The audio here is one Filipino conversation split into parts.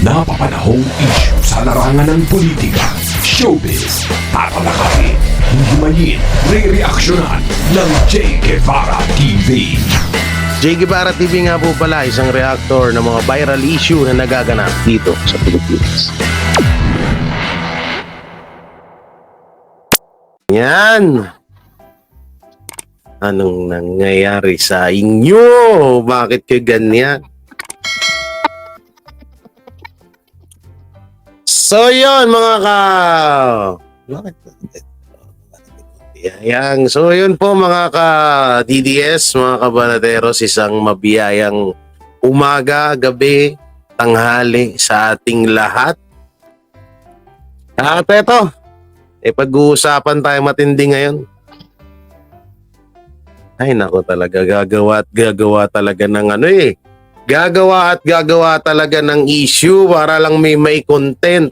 napapanahong issue sa larangan ng politika, showbiz, tatalakayin, himayin, re-reaksyonan ng Che Guevara TV. Che Guevara TV nga po pala, isang reactor ng mga viral issue na nagaganap dito sa Pilipinas. Yan! Anong nangyayari sa inyo? Bakit kayo ganyan? So yun mga So yun po mga ka-DDS, mga kabanaderos, isang mabiyayang umaga, gabi, tanghali sa ating lahat. At eto, pag-uusapan tayo matindi ngayon. Ay nako talaga, gagawa talaga ng gagawa talaga ng issue para lang may content.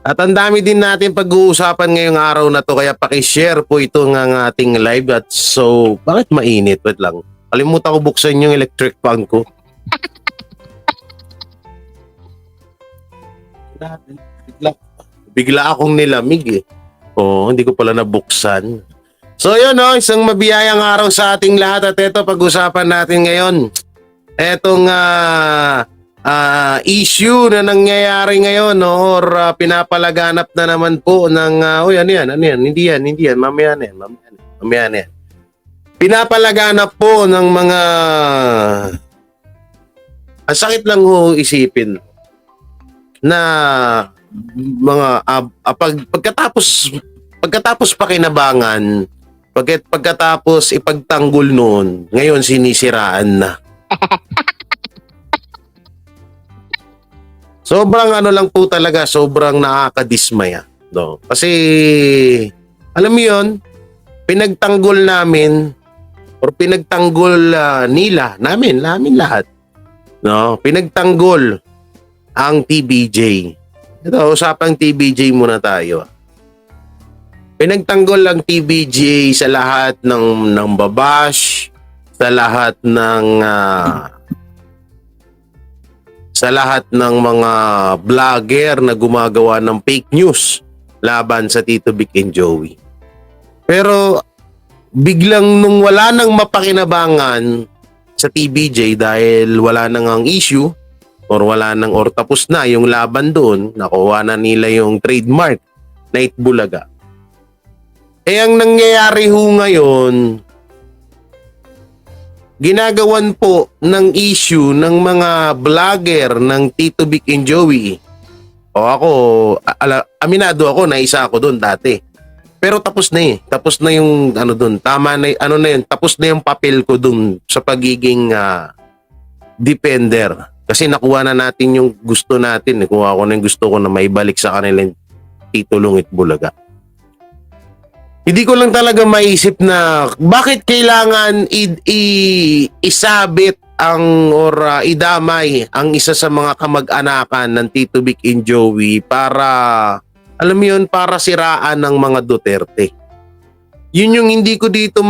At ang dami din natin pag-uusapan ngayong araw na to, kaya paki-share po ito ng ating live. At so, bakit mainit? Wait lang. Kalimutan ko buksan yung electric fan ko. Bigla akong nilamig eh. Hindi ko pala nabuksan. So yun isang mabiyayang araw sa ating lahat. At ito, pag-usapan natin ngayon etong issue na nangyayari ngayon or pinapalaganap na naman po ng ano yan, hindi yan, mamaya na yan. Pinapalaganap po ng mga ang sakit lang isipin na mga pagkatapos pakinabangan, pagkatapos ipagtanggol noon, ngayon sinisiraan na. Sobrang lang po talaga, sobrang nakakadismaya. No? Kasi, alam mo yun, pinagtanggol namin, or pinagtanggol namin lahat. No? Pinagtanggol ang TBJ. Ito, usapang TBJ muna tayo. Pinagtanggol ang TBJ sa lahat ng babash, sa lahat ng mga vlogger na gumagawa ng fake news laban sa Tito Vic and Joey. Pero biglang nung wala nang mapakinabangan sa TBJ dahil wala nang ang issue or tapos na yung laban doon, nakuha na nila yung trademark na Itbulaga. Ang nangyayari ngayon, ginagawan po ng issue ng mga vlogger ng Tito Vic and Joey. Ako, aminado ako na isa ako doon dati. Pero tapos na Tapos na yung doon. Tama na yun. Tapos na yung papel ko doon sa pagiging defender. Kasi nakuha na natin yung gusto natin. Kuha ko na yung gusto ko na maibalik sa kanilang titulong Itbulaga. Hindi ko lang talaga maisip na bakit kailangan isabit idamay ang isa sa mga kamag-anakan ng Tito Vic and Joey para, alam mo yun, para siraan ng mga Duterte. Yun yung hindi ko dito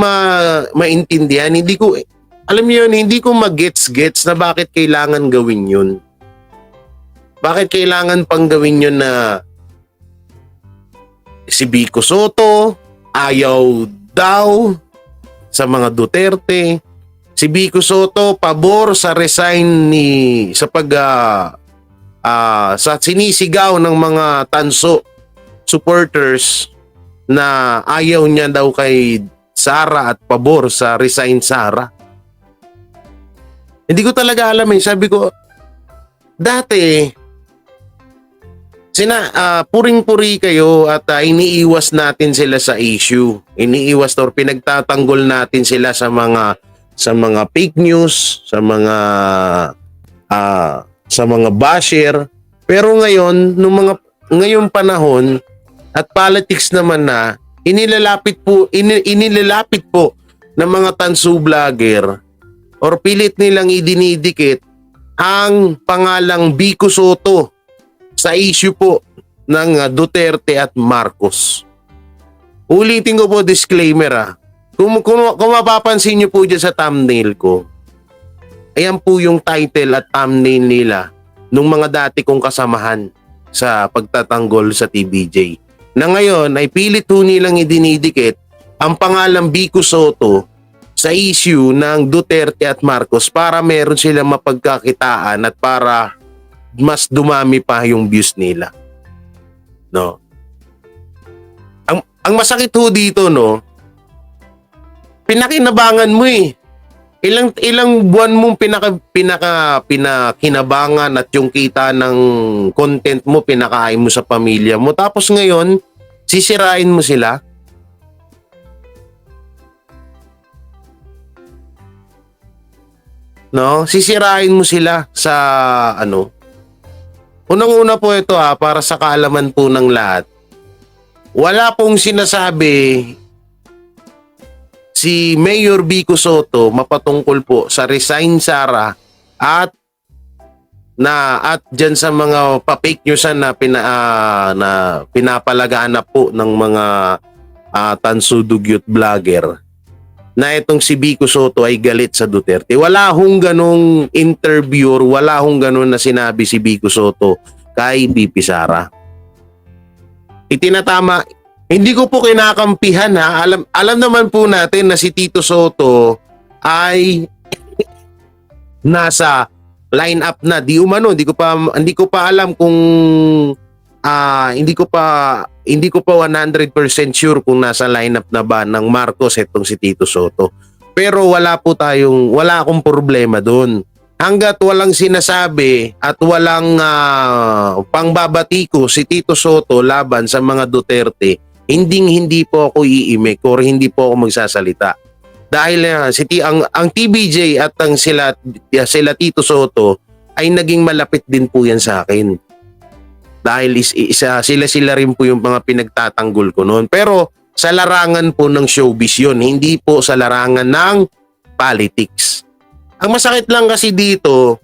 maintindihan. Hindi ko mag-gets na bakit kailangan gawin yun. Bakit kailangan pang gawin yun na si Vico Soto ayaw daw sa mga Duterte. Si Vico Soto pabor sa sa sinisigaw ng mga tanso supporters na ayaw niya daw kay Sara at pabor sa resign Sara. Hindi ko talaga alam Sabi ko, dati puring-puri kayo at iniiwas natin sila sa issue. Iniiwas or pinagtatanggol natin sila sa mga fake news, sa mga basher. Pero ngayon, ngayong panahon at politics naman na inilalapit po ng mga tansu vlogger or pilit nilang idinidikit ang pangalang Vico Soto sa issue po ng Duterte at Marcos. Ulitin ko po, disclaimer Kung mapapansin nyo po dyan sa thumbnail ko, Ayan po yung title at thumbnail nila nung mga dati kong kasamahan sa pagtatanggol sa TBJ. Na ngayon ay pilit ho nilang idinidikit ang pangalang Vico Soto sa issue ng Duterte at Marcos para meron silang mapagkakitaan at para mas dumami pa yung views nila. No. Ang masakit ho dito, no, pinakinabangan mo eh. Ilang buwan mong pinakinabangan at yung kita ng content mo pinakain mo sa pamilya mo. Tapos ngayon, sisirain mo sila. No, sisirain mo sila sa ano. Unang-una po ito para sa kaalaman po ng lahat. Wala pong sinasabi si Mayor Vico Soto mapatungkol po sa resign Sara at diyan sa mga pa-fake news na pinapalaganap po ng mga tansudugyot vlogger na itong si Vico Soto ay galit sa Duterte. Wala hong ganong interviewer, wala hong ganon na sinabi si Vico Soto kay BP Sara. Itinatama, hindi ko po kinakampihan ha. Alam naman po natin na si Tito Soto ay nasa line-up na. Di umano, hindi ko pa alam kung hindi ko pa 100% sure kung nasa lineup na ba ng Marcos itong si Tito Soto. Pero wala akong problema doon. Hanggat walang sinasabi at walang pangbabatiko si Tito Soto laban sa mga Duterte, hindi po ako iimik or hindi po ako magsasalita. Dahil ang TBJ at sila Tito Soto ay naging malapit din po yan sa akin. Dahil sila rin po yung mga pinagtatanggol ko noon. Pero sa larangan po ng showbiz yun, hindi po sa larangan ng politics. Ang masakit lang kasi dito,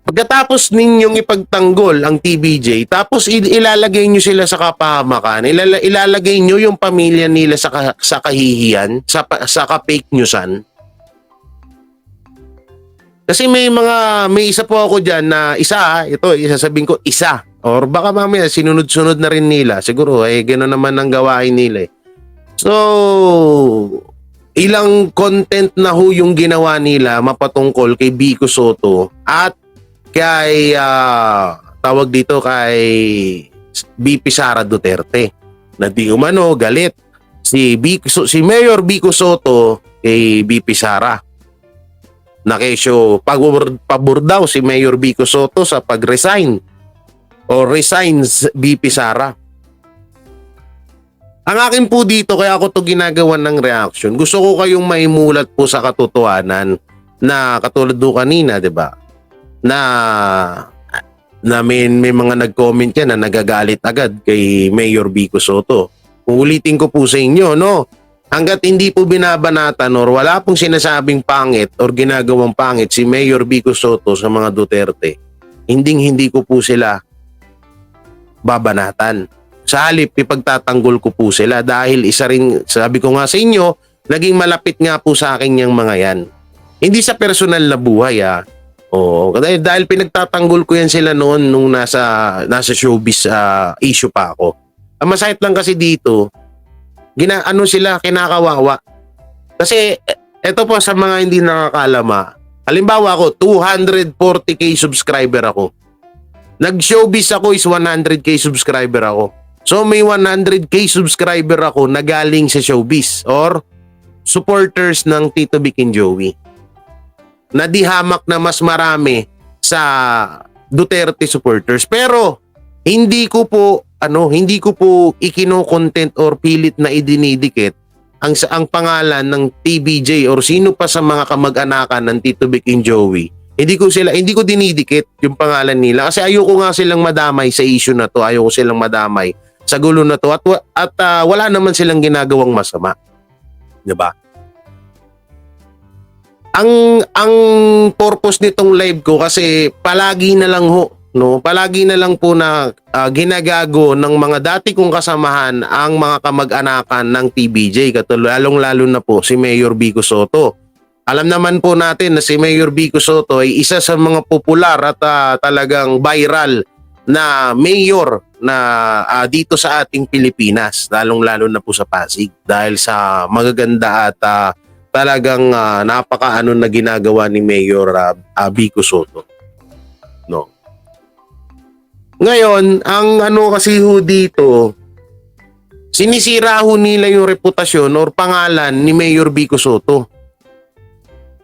pagkatapos ninyong ipagtanggol ang TBJ, tapos ilalagay nyo sila sa kapahamakan, ilalagay nyo yung pamilya nila sa kahihiyan, sa ka-fake newsan. Kasi may isa po ako dyan na isasabihin ko isa. Or baka mamaya sinunod-sunod na rin nila. Siguro gano'n naman ang gawain nila eh. So, ilang content na ho yung ginawa nila mapatungkol kay Vico Soto at kay tawag dito kay BP Sara Duterte. Na di umano galit si Mayor Vico Soto kay BP Sara. Na kesyo pabor daw si Mayor Vico Soto sa pag-resign o resigns BP Sara. Ang akin po dito, kaya ako to ginagawan ng reaction, gusto ko kayong maimulat po sa katotohanan na katulad do kanina, 'di ba? Na may mga nag-comment yan na nagagalit agad kay Mayor Vico Soto. Ulitin ko po sa inyo, no? Hanggat hindi po binabanatan or wala pong sinasabing pangit or ginagawang pangit si Mayor Vico Soto sa mga Duterte, hindi ko po sila babanatan. Sa halip, ipagtatanggol ko po sila dahil isa rin, sabi ko nga sa inyo, naging malapit nga po sa akin yung mga yan. Hindi sa personal na buhay Oo, dahil pinagtatanggol ko yan sila noon nung nasa showbiz issue pa ako. Ang masakit lang kasi dito, sila kinakawawa. Kasi eto po sa mga hindi nakakalama, halimbawa ako 240k subscriber ako. Nag-showbiz ako is 100k subscriber ako. So may 100k subscriber ako na galing sa showbiz or supporters ng Tito Vic and Joey. Na di hamak na mas marami sa Duterte supporters. Pero hindi ko po ikino-content or pilit na idinidikit ang pangalan ng TBJ or sino pa sa mga kamag-anakan ng Tito Vic and Joey. Hindi ko dinidikit yung pangalan nila kasi ayoko nga silang madamay sa issue na to, ayoko silang madamay sa gulo na to at wala naman silang ginagawang masama. 'Di ba? Ang purpose nitong live ko kasi palagi na lang po na ginagago ng mga dati kong kasamahan ang mga kamag-anakan ng TBJ, lalong-lalo na po si Mayor Vico Soto. Alam naman po natin na si Mayor Vico Soto ay isa sa mga popular at talagang viral na mayor na dito sa ating Pilipinas, lalong-lalo na po sa Pasig dahil sa magaganda at talagang napakaano na ginagawa ni Mayor Vico Soto. No. Ngayon, ang ano kasi ho dito, sinisira ho nila yung reputasyon or pangalan ni Mayor Vico Soto.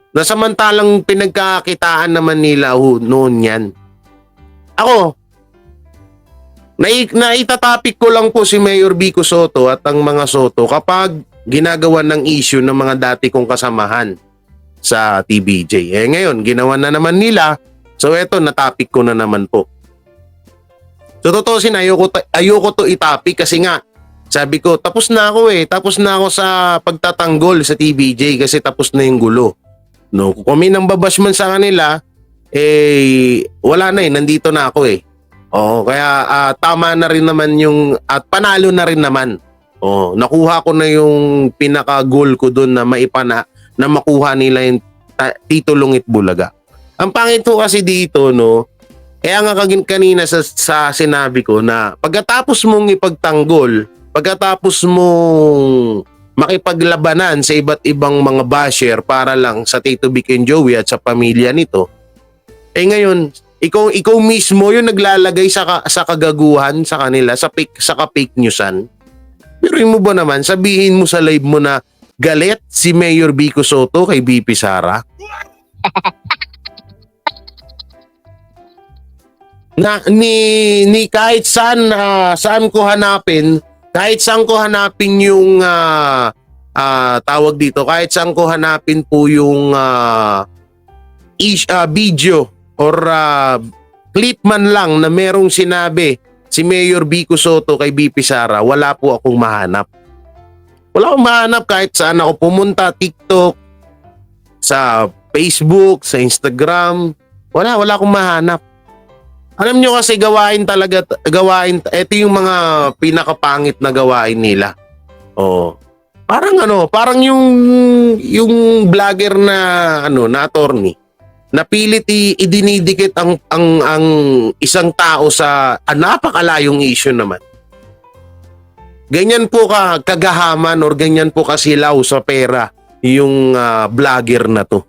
Na samantalang pinagkakitaan naman nila noon yan. Ako, naitatapik ko lang po si Mayor Vico Soto at ang mga Soto kapag ginagawa ng issue ng mga dati kong kasamahan sa TBJ. Ngayon, ginawa na naman nila. So eto, natapik ko na naman po. So totoosin, ayoko to itapik kasi nga, sabi ko, tapos na ako Tapos na ako sa pagtatanggol sa TBJ kasi tapos na yung gulo. No, kung may nang babash man sa kanila, wala na nandito na ako Oo, kaya tama na rin naman yung, at panalo na rin naman. Nakuha ko na yung pinaka-goal ko doon na na makuha nila yung titulong Itbulaga. Ang pangit ko kasi dito, no, kaya nga kanina sa sinabi ko na pagkatapos mong ipagtanggol, pagkatapos mong makipaglabanan sa iba't ibang mga basher para lang sa Tito Vic and Joey at sa pamilya nito, ngayon, ikaw mismo yung naglalagay sa kagaguhan sa kanila, sa fake newsan. Pero mo ba naman, sabihin mo sa live mo na galit si Mayor Vico Soto kay BP Sara? Na ni kahit saan ko hanapin yung tawag dito, kahit saan ko hanapin po yung video or clip man lang na merong sinabi si Mayor Vico Soto kay BP Sara, wala po akong mahanap. Wala akong mahanap kahit saan ako pumunta, TikTok, sa Facebook, sa Instagram, wala akong mahanap. Alam nyo kasi ito yung mga pinakapangit na gawain nila. Parang yung vlogger na attorney na pilit idinidikit ang isang tao sa napakalayong issue naman. Ganyan po kagahaman or ganyan po kasilaw sa pera yung vlogger na to.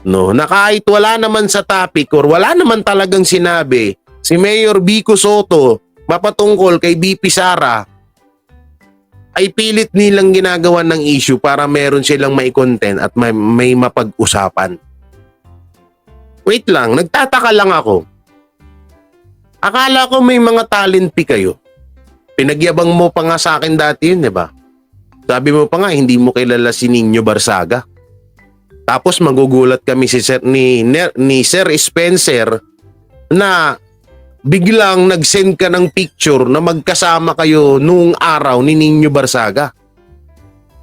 No, na kahit wala naman sa topic or wala naman talagang sinabi si Mayor Vico Soto mapatungkol kay BP Sara, ay pilit nilang ginagawa ng issue para meron silang mai-content at may mapag-usapan. Wait lang, nagtataka lang ako. Akala ko may mga talent kayo. Pinagyabang mo pa nga sa akin dati yun, di ba? Sabi mo pa nga, hindi mo kilala si Nino Barsaga. Tapos magugulat kami ni Sir Spencer na biglang nag-send ka ng picture na magkasama kayo noong araw ni Nino Barsaga.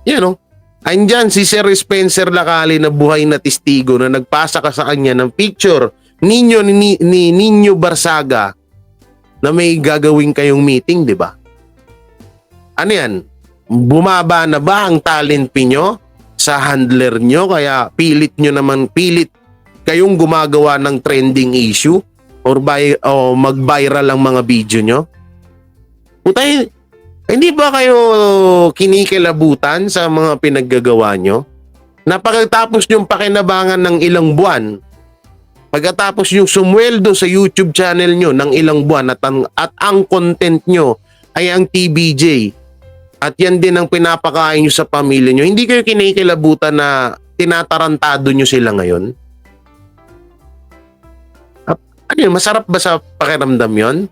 Yan andyan si Sir Spencer Lacali na buhay na testigo na nagpasa ka sa kanya ng picture ni Nino Barsaga na may gagawin kayong meeting, di ba? Ano yan? Bumaba na ba ang talent nyo sa handler nyo kaya pilit kayong gumagawa ng trending issue or mag-viral ang mga video nyo? Putay, hindi ba kayo kinikilabutan sa mga pinaggagawa nyo? Na pagkatapos yung pakinabangan ng ilang buwan, pagkatapos yung sumweldo sa YouTube channel nyo ng ilang buwan at ang content nyo ay ang TBJ at yan din ang pinapakain nyo sa pamilya nyo, hindi kayo kinikilabutan na tinatarantado nyo sila ngayon? Masarap ba sa pakiramdam yon?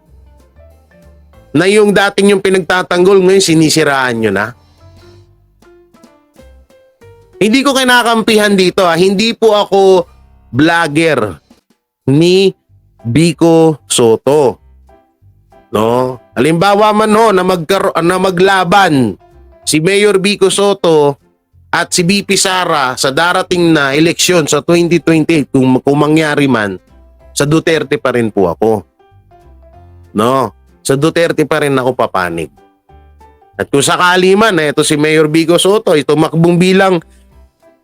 Na yung dating yung pinagtatanggol ngayon sinisiraan nyo na? Hindi ko kinakampihan dito Hindi po ako vlogger ni Vico Soto. No? Halimbawa man na maglaban si Mayor Vico Soto at si BP Sara sa darating na eleksyon sa 2028 kung mangyari man, sa Duterte pa rin po ako. No? Sa Duterte pa rin ako papanig. At kung sakali man, ito si Mayor Vico Soto, tumakbong bilang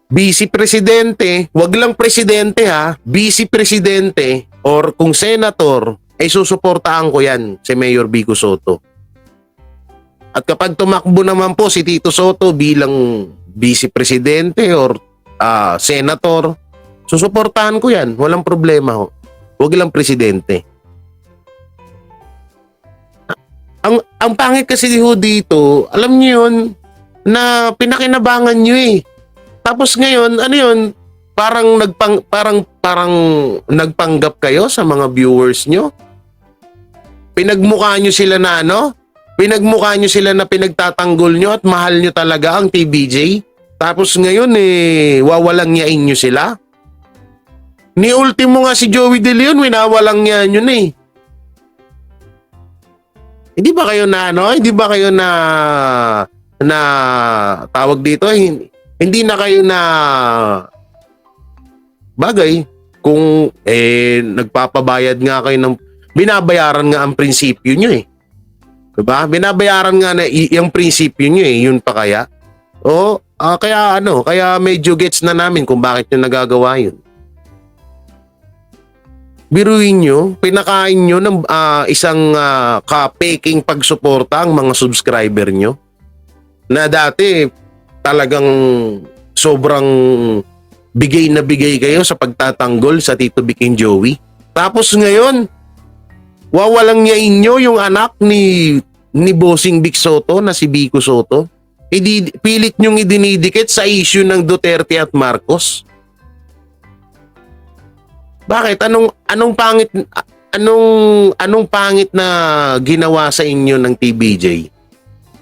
vice presidente, wag lang presidente ha, vice presidente or kung senator, ay susuportahan ko yan si Mayor Vico Soto. At kapag tumakbo naman po si Tito Soto bilang vice presidente or senator, susuportahan ko yan, walang problema ho. Wag lang presidente. Ang pangit kasi dito, alam niyo yun, na pinakinabangan niyo eh. Tapos ngayon, ano yun, parang nagpanggap kayo sa mga viewers niyo. Pinagmukha niyo sila na ano? Pinagmukha niyo sila na pinagtatanggol niyo at mahal niyo talaga ang TVJ. Tapos ngayon wawalang yain niyo sila. Ni ultimo nga si Joey De Leon, winawalang yain yun eh. Hindi ba kayo na ano? Hindi ba kayo na tawag dito? Hindi na kayo na bagay kung nagpapabayad nga kayo ng binabayaran nga ang prinsipyo nyo eh. Diba? Binabayaran nga na yung prinsipyo nyo eh. Yun pa kaya? O kaya medyo gets na namin kung bakit nyo nagagawa yun. Biruin nyo, pinakain nyo ng isang ka-peking pagsuporta ang mga subscriber nyo na dati talagang sobrang bigay na bigay kayo sa pagtatanggol sa Tito Vic and Joey. Tapos ngayon, wawalang yain nyo yung anak ni Bossing Vic Soto na si Vico Soto. Pilit nyong idinidikit sa issue ng Duterte at Marcos. Bakit? Anong pangit na ginawa sa inyo ng TVJ?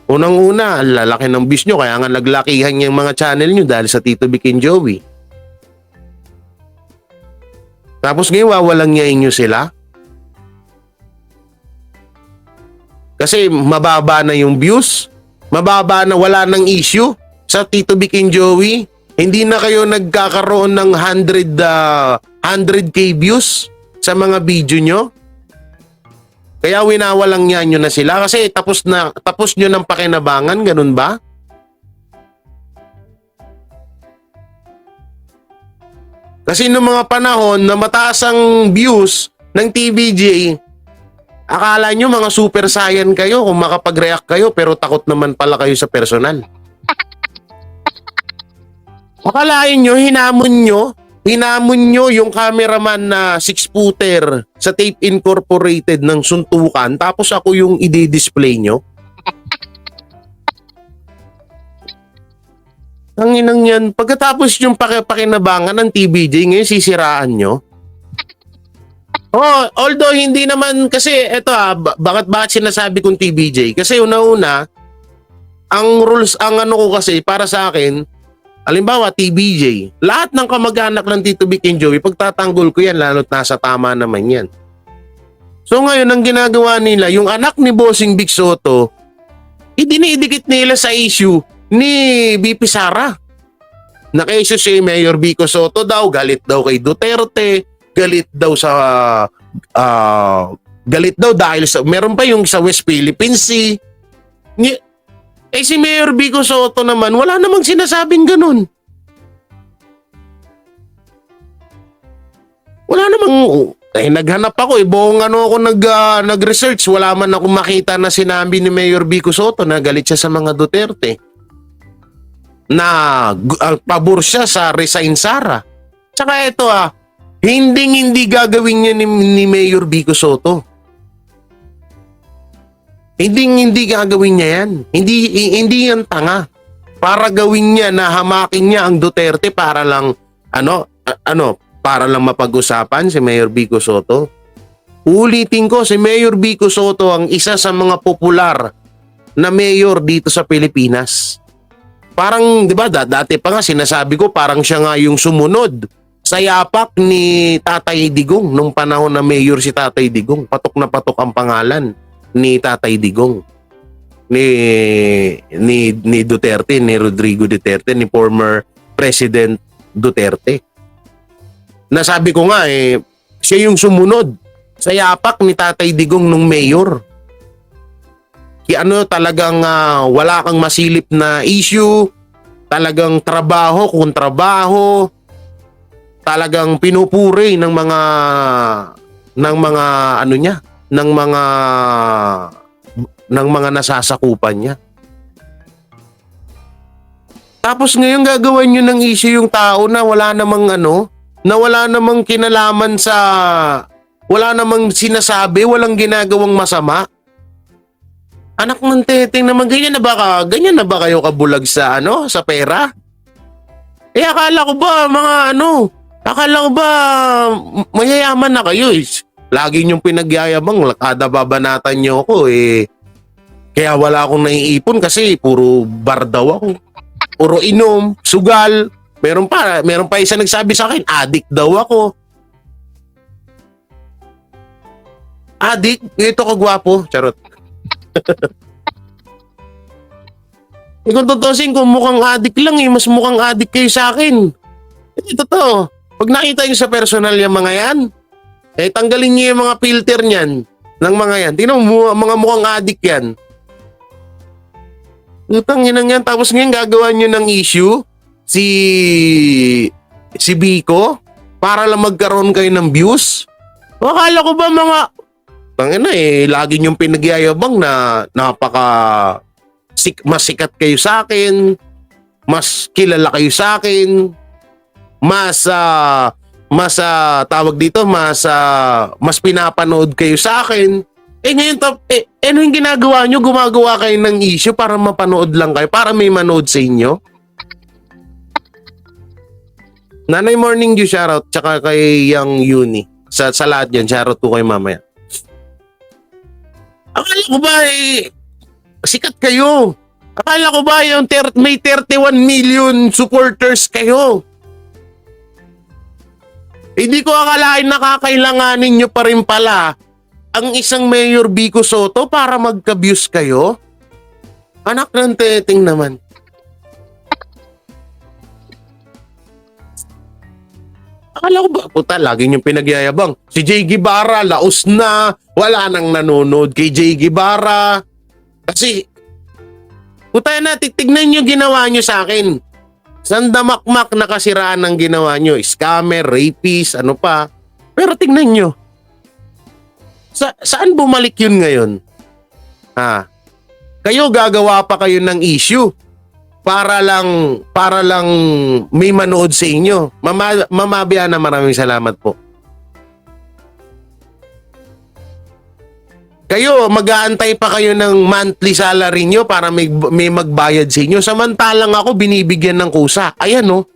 Unang-una, lalaki ng views nyo, kaya nga naglakihan yung mga channel nyo dahil sa Tito Vic and Joey. Tapos ngayon, wawalang yain nyo sila? Kasi mababa na yung views, mababa na, wala ng issue sa Tito Vic and Joey. Hindi na kayo nagkakaroon ng 100k views sa mga video nyo. Kaya winawalang nyo na sila kasi tapos nyo ng pakinabangan, ganun ba? Kasi noong mga panahon na mataas ang views ng TVJ, akala nyo mga super saiyan kayo kung makapag-react kayo pero takot naman pala kayo sa personal. Akalain nyo, hinamon nyo yung cameraman na 6-footer sa Tape Incorporated ng suntukan tapos ako yung i-display nyo. Ang inang yan, pagkatapos yung pakinabangan ng TVJ, ngayon sisiraan nyo. Although hindi naman kasi, bakit sinasabi kong TVJ? Kasi una-una, ang rules, ang ano ko kasi, para sa akin, halimbawa, TVJ, lahat ng kamag-anak ng Tito Vic and Joey, pagtatanggol ko yan, lalo't nasa tama naman yan. So ngayon, ang ginagawa nila, yung anak ni Bossing Vic Soto, idinidikit nila sa issue ni BP Sara. Naka-issue si Mayor Vico Soto daw, galit daw kay Duterte, galit daw dahil sa, meron pa yung sa West Philippine Sea. Si Mayor Vico Soto naman, wala namang sinasabing ganun. Wala namang, naghanap ako buong ako nag-research, wala man ako makita na sinabi ni Mayor Vico Soto na galit siya sa mga Duterte. Na pabor siya sa resign Sara. Tsaka ito hindi gagawin niya ni Mayor Vico Soto. Hindi gagawin niya yan. Hindi yan tanga. Para gawin niya na hamakin niya ang Duterte para lang para lang mapag-usapan si Mayor Vico Soto. Ulitin ko, si Mayor Vico Soto ang isa sa mga popular na mayor dito sa Pilipinas. Parang, 'di ba, dati pa nga sinasabi ko parang siya nga yung sumunod sa yapak ni Tatay Digong nung panahon na mayor si Tatay Digong. Patok na patok ang pangalan ni Tatay Digong, ni Duterte, ni Rodrigo Duterte, ni former President Duterte. Nasabi ko nga siya yung sumunod sa yapak ni Tatay Digong nung mayor. Talagang wala kang masilip na issue, talagang trabaho kung trabaho, talagang pinupuri ng mga ano niya, ng mga nasasakupan niya. Tapos ngayon gagawan niyo ng issue yung tao na wala namang kinalaman sa, wala namang sinasabi, walang ginagawang masama. Anak ng teteng naman, ganyan na ba kayo kabulag sa sa pera? Akala ko ba mayayaman na kayo eh. Lagi niyong pinagyayabang, kada babanatan niyo ako eh. Kaya wala akong naiipon kasi puro bar daw ako. Puro inom, sugal. Meron pa isa nagsabi sa akin, addict daw ako. Addict? Ito ka gwapo. Charot. Kung tutusin ko, mukhang addict lang eh. Mas mukhang addict kayo sa akin. Totoo. Pag nakita nyo sa personal yung mga yan, tanggalin nyo yung mga filter niyan ng mga yan. Tingnan mo, mga mukhang addict yan. Utang inang yan. Tapos ngayon gagawa nyo ng issue si Biko para lang magkaroon kayo ng views. Akala ko ba lagi nyong pinagyayabang na mas sikat kayo sa akin, mas kilala kayo sa akin, mas pinapanood kayo sa akin. Ngayon ano yung ginagawa nyo? Gumagawa kayo ng issue para mapanood lang kayo, para may manood sa inyo. Nanay Morning Dew, shoutout, tsaka kay Yang Uni. Sa lahat yan, shoutout ko kayo mamaya. Akala ko ba sikat kayo? Akala ko ba may 31 million supporters kayo? Hindi ko akalain nakakailanganin nyo pa rin pala ang isang Mayor Biko Soto para magka-views kayo? Anak ng teteng naman. Akala ko ba, puta, lagi niyong pinagyayabang. Si Jay Guevara, laos na. Wala nang nanonood kay Jay Guevara. Kasi, puta na, titignan niyo ginawa niyo sa akin. Sandamakmak na kasiraan ang ginawa niyo. Scammer, rapist, ano pa. Pero tignan niyo. Saan bumalik yun ngayon? Kayo gagawa pa kayo ng issue para lang may manood sa inyo. Mama Biana, maraming salamat po. Kayo, mag-aantay pa kayo ng monthly salary nyo para may magbayad sa inyo. Samantalang ako, binibigyan ng kusa. Ayan, no?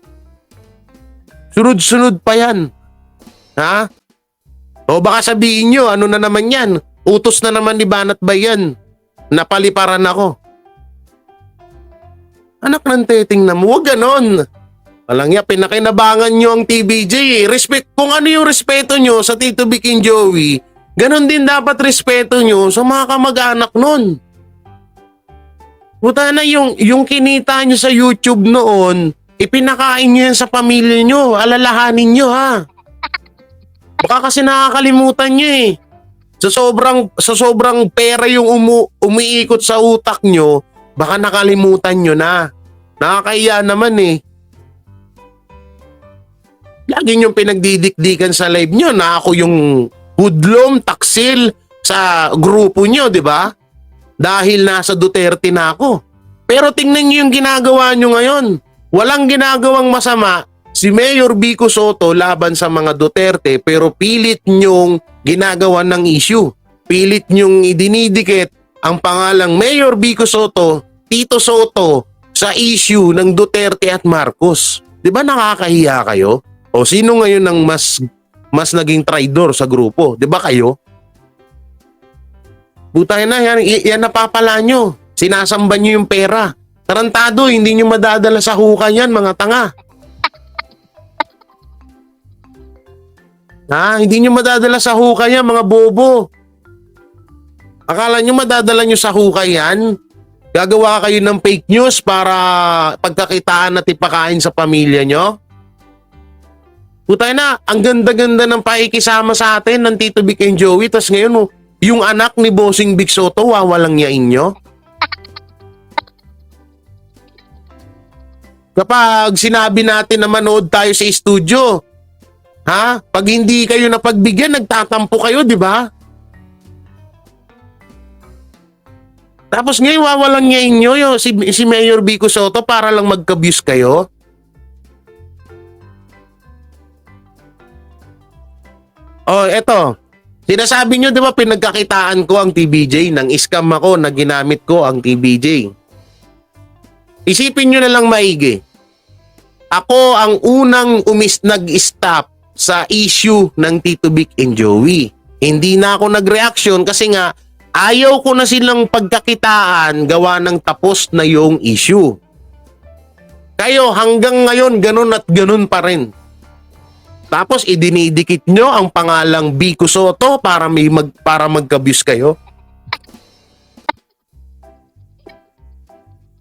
Sunod-sunod pa yan. Ha? O baka sabihin nyo, ano na naman yan? Utos na naman ni Banat Bayan. Napaliparan ako. Anak ng teteng na mo, huwag ganon. Walang ya, pinakinabangan nyo ang TBJ. Respect, kung ano yung respeto nyo sa Tito Vic and Joey, ganon din dapat respeto nyo sa mga kamag-anak nun. Buta na yung kinita nyo sa YouTube noon, ipinakain nyo yan sa pamilya nyo. Alalahanin nyo ha. Baka kasi nakakalimutan nyo eh. Sa sobrang pera yung umiikot sa utak nyo, baka nakalimutan nyo na. Nakakaiya naman eh. Lagi nyo pinagdidikdikan sa live nyo na ako yung hudlom, taksil sa grupo nyo, di ba? Dahil nasa Duterte na ako. Pero tingnan nyo yung ginagawa nyo ngayon. Walang ginagawang masama si Mayor Biko Soto laban sa mga Duterte, pero pilit nyong ginagawa ng issue. Pilit nyong idinidikit ang pangalang Mayor Biko Soto, Tito Soto sa issue ng Duterte at Marcos. Di ba nakakahiya kayo? O sino ngayon ang mas naging traidor sa grupo? Di ba kayo? Butay na, yan napapala nyo. Sinasamba nyo yung pera. Tarantado, hindi nyo madadala sa hukay yan, mga tanga. Hindi nyo madadala sa hukay yan, mga bobo. Akala nyo madadala nyo sa hukay yan? Gagawa kayo ng fake news para pagkakitaan at ipakain sa pamilya nyo? Putay na, ang ganda-ganda ng pakikisama sa atin ng Tito Vic and Joey, tas ngayon yung anak ni Bossing Vic Soto, wawalang yain nyo? Kapag sinabi natin na manood tayo sa studio, ha? Pag hindi kayo napagbigyan, nagtatampo kayo, di ba? Tapos ngayon wawalan niya inyo si Mayor Vico Soto para lang magka-views kayo. Oh, eto. Sinasabi nyo, di ba, pinagkakitaan ko ang TBJ, nang scam ako na ginamit ko ang TBJ. Isipin nyo na lang maigi. Ako ang unang nag-stop sa issue ng Tito Vic and Joey. Hindi na ako nag-reaction kasi nga ayaw ko na silang pagkakitaan gawa ng tapos na yung issue. Kayo hanggang ngayon ganun at ganun pa rin. Tapos idinidikit nyo ang pangalang Vico Soto para magka-views kayo.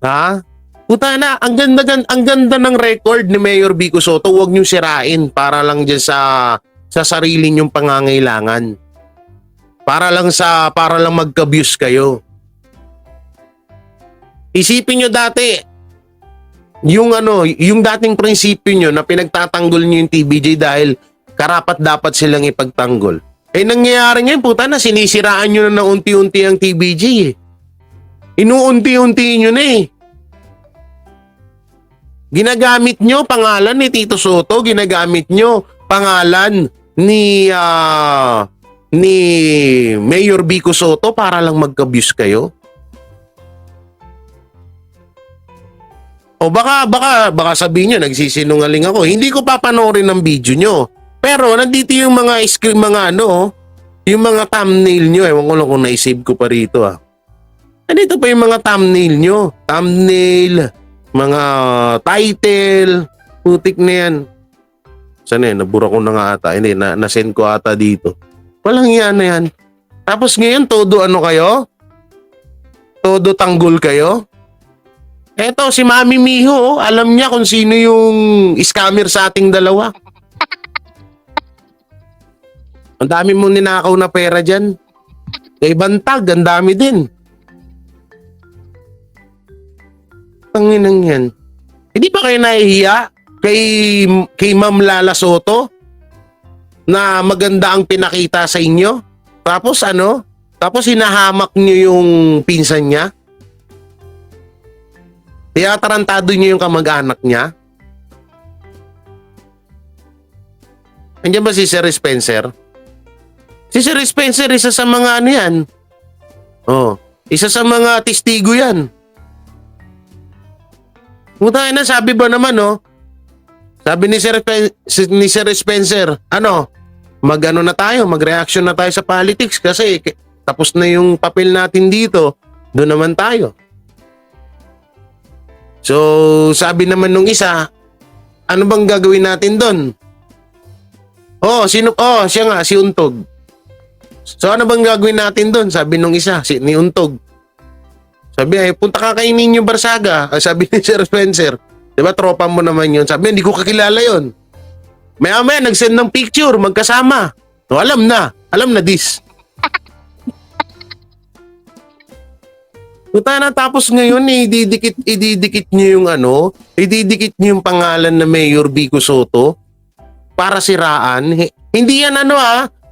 Ha? Puta na, ang ganda ng record ni Mayor Vico Soto, huwag nyo sirain para lang dyan sa sarili nyong pangangailangan. Para lang magka-views kayo. Isipin nyo dati, yung dating prinsipyo nyo na pinagtatanggol nyo yung TBJ dahil karapat dapat silang ipagtanggol. Eh nangyayari ngayon, puta na, sinisiraan nyo na ng unti-unti ang TBJ eh. Inuunti-unti nyo na eh. Ginagamit nyo pangalan ni Tito Soto, ginagamit nyo pangalan ni Mayor Vico Soto para lang magka-views kayo. O baka sabihin nyo, nagsisinungaling ako. Hindi ko papanoorin ang video nyo. Pero nandito yung mga yung mga thumbnail nyo. Ewan ko lang kung naisave ko pa rito ah. Nandito pa yung mga thumbnail nyo. Thumbnail, mga title, putik na yan. Sana yan, nabura ko na nga ata. Hindi, nasend ko ata dito. Walang yan na yan. Tapos ngayon, todo ano kayo? Todo tanggol kayo? Eto, si Mami Miho, alam niya kung sino yung scammer sa ating dalawa. Ang dami mong ninakaw na pera dyan. Kay Bantag, ang dami din. Tanginang yan. Hindi ba kayo nahihiya kay Ma'am Lala Soto na maganda ang pinakita sa inyo? Tapos Tapos hinahamak niyo yung pinsan niya? Tinatarantado niyo yung kamag-anak niya? Andiyan ba si Sir Spencer? Si Sir Spencer, isa sa mga ano yan. Oh, isa sa mga testigo yan. Puta na, sabi ba naman, oh? Sabi ni Sir Spencer, mag-ano na tayo, mag-reaction na tayo sa politics kasi tapos na yung papel natin dito, doon naman tayo. So, sabi naman nung isa, ano bang gagawin natin doon? Siya nga, si Untog. So, ano bang gagawin natin doon? Sabi nung isa, ni Untog. Sabi ay, punta ka kainin yung Barsaga. Sabi ni Sir Spencer, di ba tropa mo naman yun? Sabi, hindi ko kakilala yun. Maya-maya, nag-send ng picture, magkasama. No, alam na this. Puta na, tapos ngayon, ididikit niyo yung pangalan na Mayor Vico Soto para siraan. Hindi yan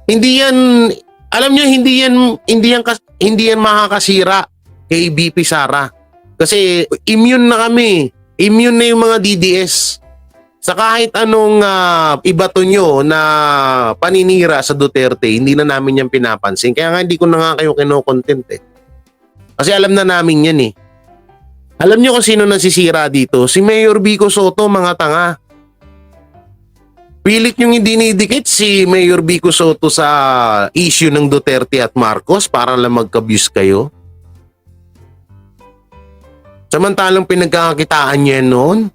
hindi yan, alam niyo, hindi yan makakasira kay BP Sara. Kasi immune na kami. Immune na yung mga DDS. Sa kahit anong ibato nyo na paninira sa Duterte, hindi na namin yan pinapansin. Kaya nga hindi ko na nga kayo kino-content eh. Kasi alam na namin yan eh. Alam nyo kung sino nasisira dito? Si Mayor Vico Soto, mga tanga. Pilit nyo dinidikit si Mayor Vico Soto sa issue ng Duterte at Marcos para lang magka-views kayo. Samantalang pinagkakakitaan niya noon.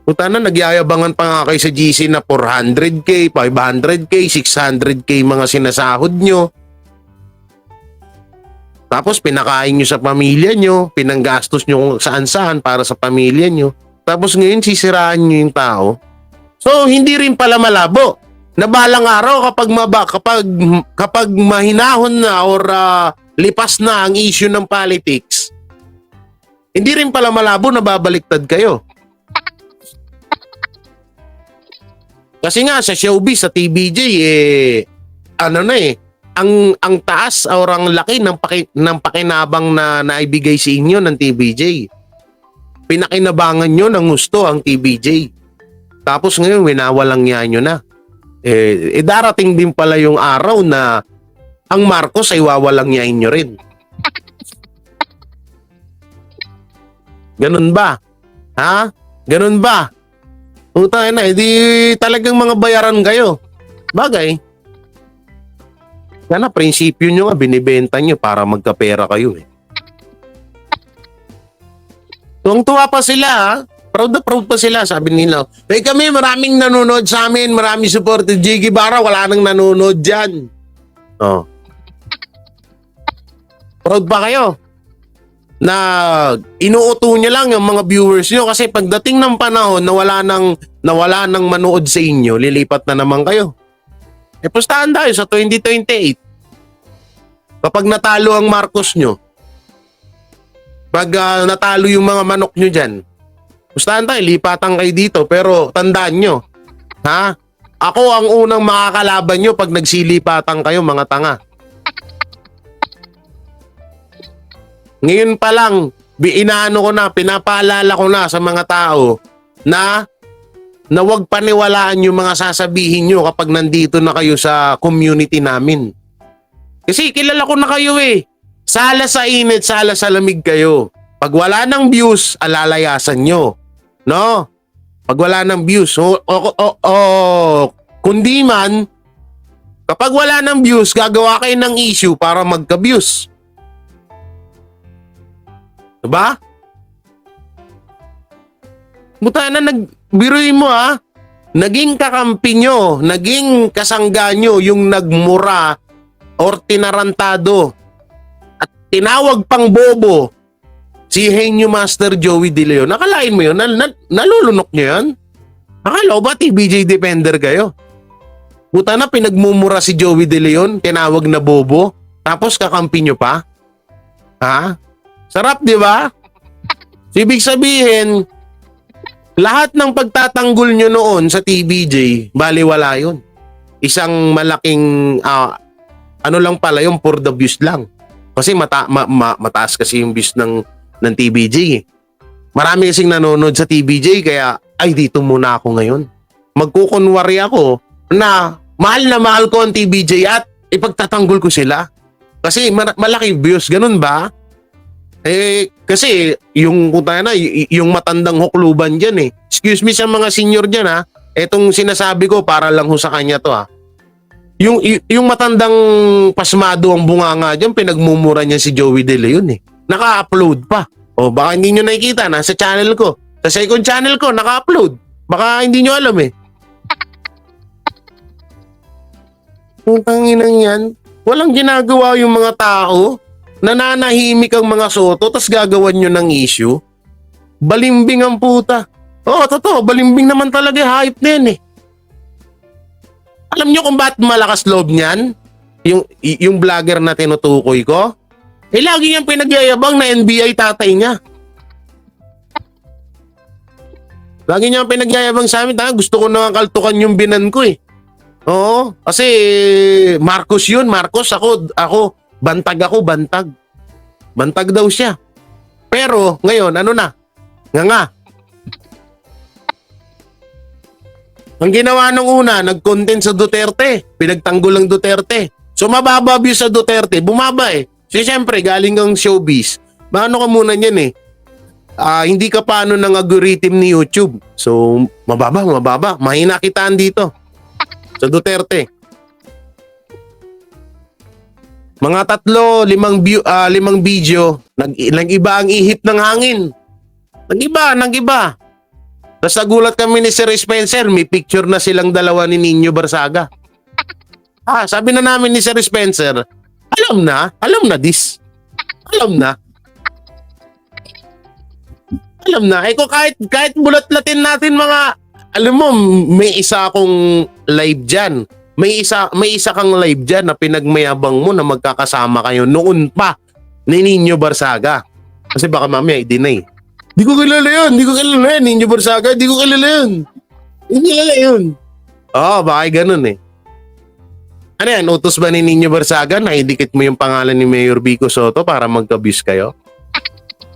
Puta na, nagyayabangan pa nga kayo sa GC na 400k, 500k, 600k mga sinasahod nyo. Tapos pinakain nyo sa pamilya nyo, pinanggastos nyo saan-saan para sa pamilya nyo. Tapos ngayon sisiraan nyo yung tao. So hindi rin pala malabo na balang araw kapag mahinahon na or lipas na ang issue ng politics, hindi rin pala malabo na babaliktad kayo. Kasi nga sa showbiz, sa TVJ, ano na ang taas or ang laki ng pakinabang na naibigay sa inyo ng TVJ. Pinakinabangan nyo ng gusto ang TVJ. Tapos ngayon, winawalang niya nyo na. Darating din pala yung araw na ang Marcos ay wawalang niya nyo rin. Ganun ba? Ha? Ganun ba? Puta na, hindi talagang mga bayaran kayo. Bagay. Sana prinsipyo nyo nga, binibenta nyo para magkapera kayo eh. Tuwang-tuwa pa sila ha. Proud na proud pa sila, sabi nila. Kami maraming nanonood sa amin, maraming supported. Jiggy Barra, wala nang nanonood dyan. Oh. Proud pa kayo na inuuto nyo lang yung mga viewers nyo kasi pagdating ng panahon na wala nang manood sa inyo, lilipat na naman kayo. Pustahan tayo sa 2028. Kapag natalo ang Marcos nyo, pag natalo yung mga manok nyo dyan, pustahan tayo, lipatan kayo dito. Pero tandaan nyo, ha? Ako ang unang makakalaban nyo pag nagsilipatan kayo, mga tanga. Ngayon pa lang, pinapaalala ko na sa mga tao na huwag paniwalaan yung mga sasabihin nyo kapag nandito na kayo sa community namin. Kasi kilala ko na kayo eh. Sala sa init, sala sa lamig kayo. Pag wala ng views, alalayasan nyo. No? Pag wala ng views, kundi man, kapag wala ng views, gagawa kayo ng issue para magka-views. Diba? Buta na nagbiruin mo ha. Naging kakampi nyo, naging kasangga nyo yung nagmura or tinarantado at tinawag pang bobo si Henyo Master Joey De Leon. Nakalain mo yun? Nalulunok nyo yun? Akala ba TVJ Defender kayo? Buta na pinagmumura si Joey De Leon, tinawag na bobo, tapos kakampi nyo pa? Ha? Sarap, di ba? Ibig sabihin, lahat ng pagtatanggol nyo noon sa TVJ, baliwala yun. Isang malaking, ano lang pala yung for the views lang. Kasi mataas kasi yung views ng TVJ. Marami kasing nanonood sa TVJ, kaya, ay dito muna ako ngayon. Magkukunwari ako na mahal ko ang TVJ at ipagtatanggol ko sila. Kasi malaki views, ganun ba? Kasi yung yung matandang hukluban dyan eh. Excuse me sa mga senior dyan ha. Etong sinasabi ko para lang ho sa kanya to ha. Yung matandang pasmado ang bunganga dyan, pinagmumura niya si Joey De Leon eh. Naka-upload pa. O baka hindi nyo nakikita, nasa channel ko. Sa second channel ko, naka-upload. Baka hindi nyo alam eh. Putang inang yan. Walang ginagawa yung mga tao. Nananahimik ang mga soto tas gagawan nyo ng issue. Balimbing ang puta. Oo, totoo. Balimbing naman talaga. Hype na yan eh. Alam nyo kung ba't malakas loob niyan? Yung vlogger na tinutukoy ko? Lagi niyang pinagyayabang na NBI tatay niya. Lagi niyang pinagyayabang sa amin. Gusto ko na kaltukan yung binan ko eh. Oo. Kasi Marcos yun. Marcos ako. Bantag ako, bantag. Bantag daw siya. Pero, ngayon, ano na? Nga. Ang ginawa nung una, nag-content sa Duterte. Pinagtanggol ang Duterte. So, mababa views sa Duterte. Bumaba eh. So, siyempre, galing kang showbiz. Maano ka muna niyan eh. Hindi ka paano ng algorithm ni YouTube. So, mababa. Mahina kitaan dito. Sa Duterte. Mga 3, 5 video, nag-iba ang ihip ng hangin. Nag-iba. Tapos nagulat kami ni Sir Spencer, may picture na silang dalawa ni Nino Barsaga. Sabi na namin ni Sir Spencer, alam na this. Alam na. Kung kahit bulat-latin natin mga, alam mo, may isa akong live dyan. May isa kang live dyan na pinagmayabang mo na magkakasama kayo noon pa ni Nino Barsaga. Kasi baka mamaya i-deny. Di ko kilala yun, Nino Barsaga, di ko kilala yun. Oo, baka ganun eh. Ano yan, utos ba ni Nino Barsaga na idikit mo yung pangalan ni Mayor Vico Soto para mag-abuse kayo?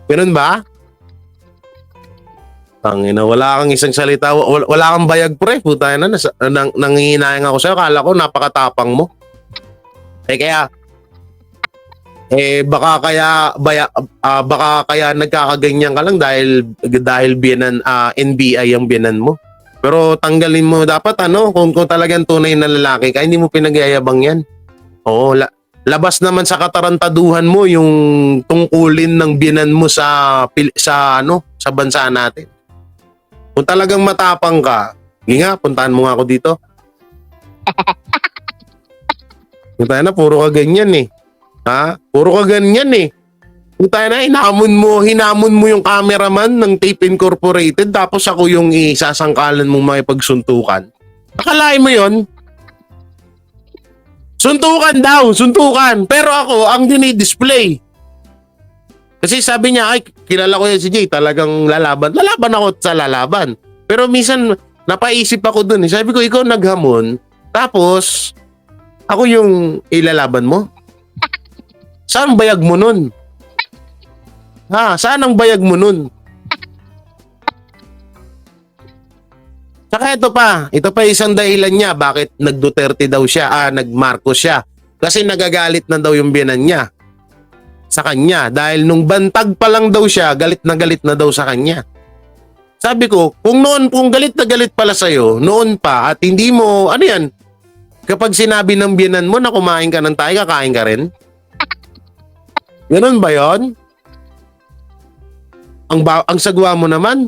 Ganun ba? Tangina, wala kang isang salita, wala kang bayag pre, puta na, nangihinayang ako sa'yo, kala ko napakatapang mo. Kaya, baka kaya nagkakaganyan ka lang dahil biyanan, NBI ang biyanan mo. Pero tanggalin mo dapat kung talagang tunay na lalaki ka, hindi mo pinagyayabang yan. Oo, labas naman sa katarantaduhan mo yung tungkulin ng biyanan mo sa bansa natin. Kung talagang matapang ka, nga, puntahan mo nga ako dito. Puntahan na, puro ka ganyan eh. Ha? Puro ka ganyan eh. Puntahan na, hinamon mo yung cameraman ng Tape Incorporated tapos ako yung isasangkalan mong makipagsuntukan. Akalain mo yon? Suntukan daw, suntukan. Pero ako, ang dinidisplay. Kasi sabi niya, ay, kilala ko yan si Jay, talagang lalaban. Lalaban ako sa lalaban. Pero minsan, napaisip ako dun. Sabi ko, ikaw naghamon, tapos, ako yung ilalaban mo? Saan bayag mo nun? Ha? Saan ang bayag mo nun? Saka ito pa isang dahilan niya bakit nag-Duterte daw siya, nag-Marcos siya. Kasi nagagalit na daw yung biyanan niya sa kanya. Dahil nung bantag pa lang daw siya, galit na daw sa kanya. Sabi ko, kung galit na galit pala sa'yo, noon pa, at hindi mo, ano yan, kapag sinabi ng biyanan mo na kumain ka ng tayo, kakain ka rin? Ganun ba yon? Ang sagwa mo naman,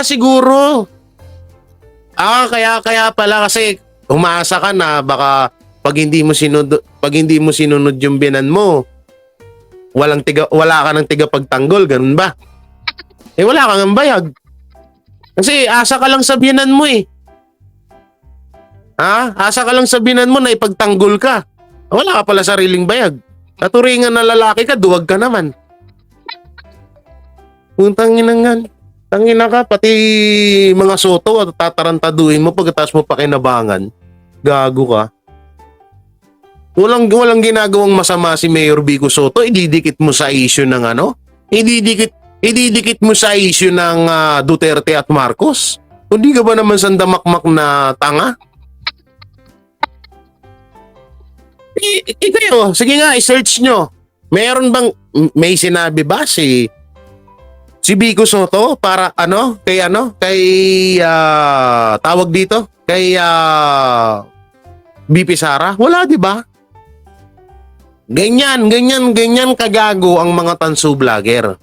siguro. Kaya pala kasi umaasa ka na baka pag hindi mo sinunod yung biyanan mo, wala ka ng tigapagtanggol, ganun ba? Wala kang bayag. Kasi asa ka lang sa biyanan mo eh. Ha? Asa ka lang sa biyanan mo na ipagtanggol ka. Wala ka pala sariling bayag. Naturingan na lalaki ka, duwag ka naman. Kung tangina ka, pati mga soto at tatarantaduhin mo pagkatapos mo pakinabangan. Gago ka. Walang ginagawang masama si Mayor Vico Soto, ididikit mo sa issue ng ididikit mo sa issue ng Duterte at Marcos. Hindi ka ba naman sandamakmak na tanga? Kayo, sige nga, i-search nyo. May sinabi ba si Vico Soto para tawag dito kay BP Sara? Wala, di ba? Ganyan kagago ang mga tanso vlogger.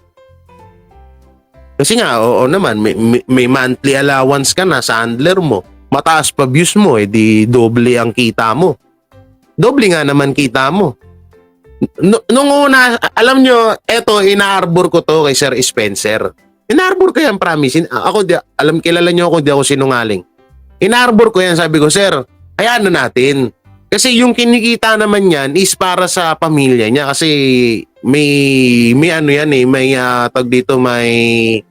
Kasi nga, oo naman, may monthly allowance ka na sa handler mo. Mataas pa views mo, di doble ang kita mo. Doble nga naman kita mo. Nung una, alam nyo, inaarbor ko to kay Sir Spencer. Inaarbor ko yan, promise. Kilala nyo ako, di ako sinungaling. Inaarbor ko yan, sabi ko, Sir, hayaan na natin. Kasi yung kinikita naman yan is para sa pamilya niya. Kasi may tag dito, may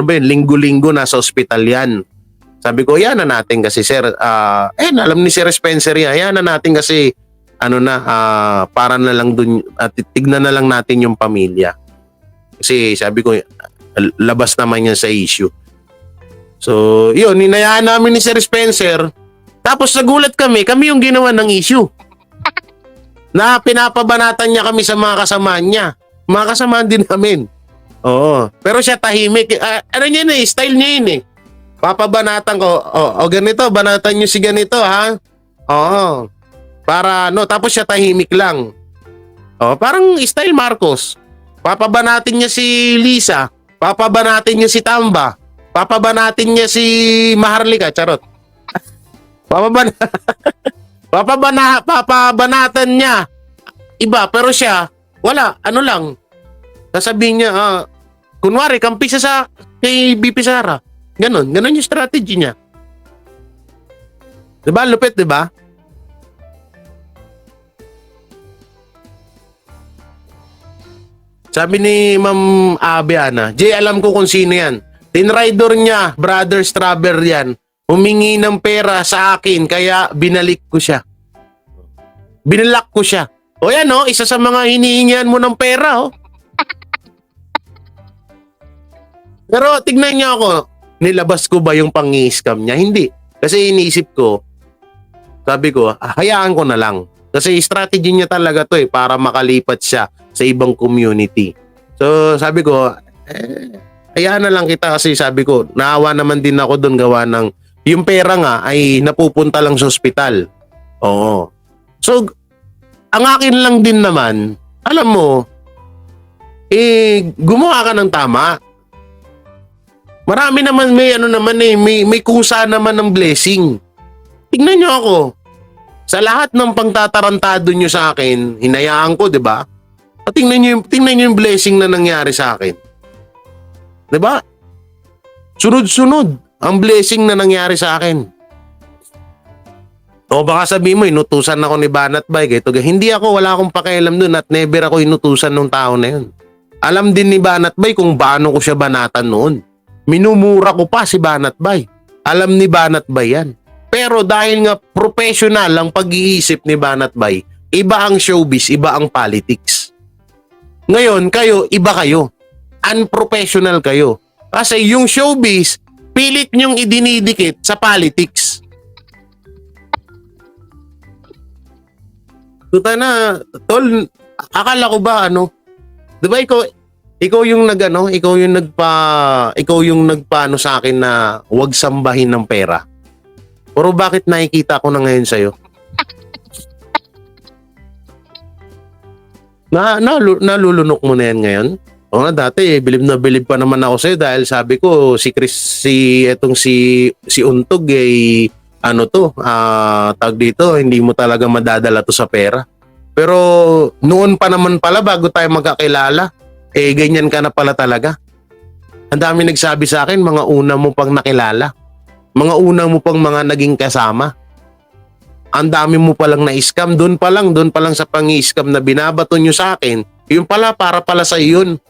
linggo-linggo nasa ospital yan. Sabi ko, yan na natin kasi sir, alam ni Sir Spencer yan na natin kasi, para na lang dun, tignan na lang natin yung pamilya. Kasi sabi ko, labas naman yan sa issue. So, yun, hinayaan namin ni Sir Spencer, tapos nagulat kami yung ginawa ng issue. Na pinapabanatan niya kami sa mga kasamaan niya. Mga kasamaan din namin. Oo. Pero siya tahimik. Style niya yun eh. Papabanatan ko, ganito, banatan nyo si ganito, ha? Oo. Para, tapos siya tahimik lang. Parang style Marcos. Papabanatin niya si Lisa. Papabanatin niya si Tamba. Papabanatin niya si Maharlika, charot. Papabanatan niya. Iba, pero siya, wala, lang. Sasabihin niya, kunwari, kampi siya kay BP Sara. Ganon yung strategy niya. Diba? Lupit, diba? Sabi ni Ma'am Abiana, Jay, alam ko kung sino yan. Tinraidor niya, brother Straber yan. Humingi ng pera sa akin, kaya binalik ko siya. Binalak ko siya. O yan o, isa sa mga hinihingian mo ng pera o. Pero tignan niyo ako, nilabas ko ba yung pang-i-scam niya? Hindi. Kasi iniisip ko, sabi ko, hayaan ko na lang. Kasi strategy niya talaga to para makalipat siya sa ibang community. So sabi ko, hayaan na lang kita kasi sabi ko, naawa naman din ako doon gawa ng, yung pera nga ay napupunta lang sa ospital. Oo. So, ang akin lang din naman, alam mo, gumawa ka ng tama. Marami naman may kusa naman ng blessing. Tingnan niyo ako. Sa lahat ng pangtatarantado niyo sa akin, hinayaan ko, 'di ba? At tingnan niyo yung blessing na nangyari sa akin. 'Di ba? Sunod-sunod ang blessing na nangyari sa akin. O baka sabihin mo, inutusan ako ni Banat Bay. Hindi ako, wala akong pakialam doon at never ako inutusan ng tao na yun. Alam din ni Banat Bay kung paano ko siya banatan noon. Minumura ko pa si Banat Bay. Alam ni Banat Bay yan. Pero dahil nga professional ang pag-iisip ni Banat Bay, iba ang showbiz, iba ang politics. Ngayon, kayo, iba kayo. Unprofessional kayo. Kasi yung showbiz, pilit niyong idinidikit sa politics. Tuta na, tol, akala ko ba di ba ikaw yung nagpaano sa akin na huwag sambahin ng pera. Pero bakit nakikita ko na ngayon sa'yo? Nalulunok mo na yan ngayon? O nga dati, bilib na bilib pa naman ako sa'yo dahil sabi ko si Untog tag dito, hindi mo talaga madadala to sa pera. Pero noon pa naman pala bago tayo magkakilala, ganyan ka na pala talaga. Ang dami nagsabi sa akin, mga una mo pang nakilala. Mga una mo pang mga naging kasama. Ang dami mo palang na-scam. Doon pa lang sa pang-i-scam na binabato nyo sa akin, yun pala, para pala sa yun.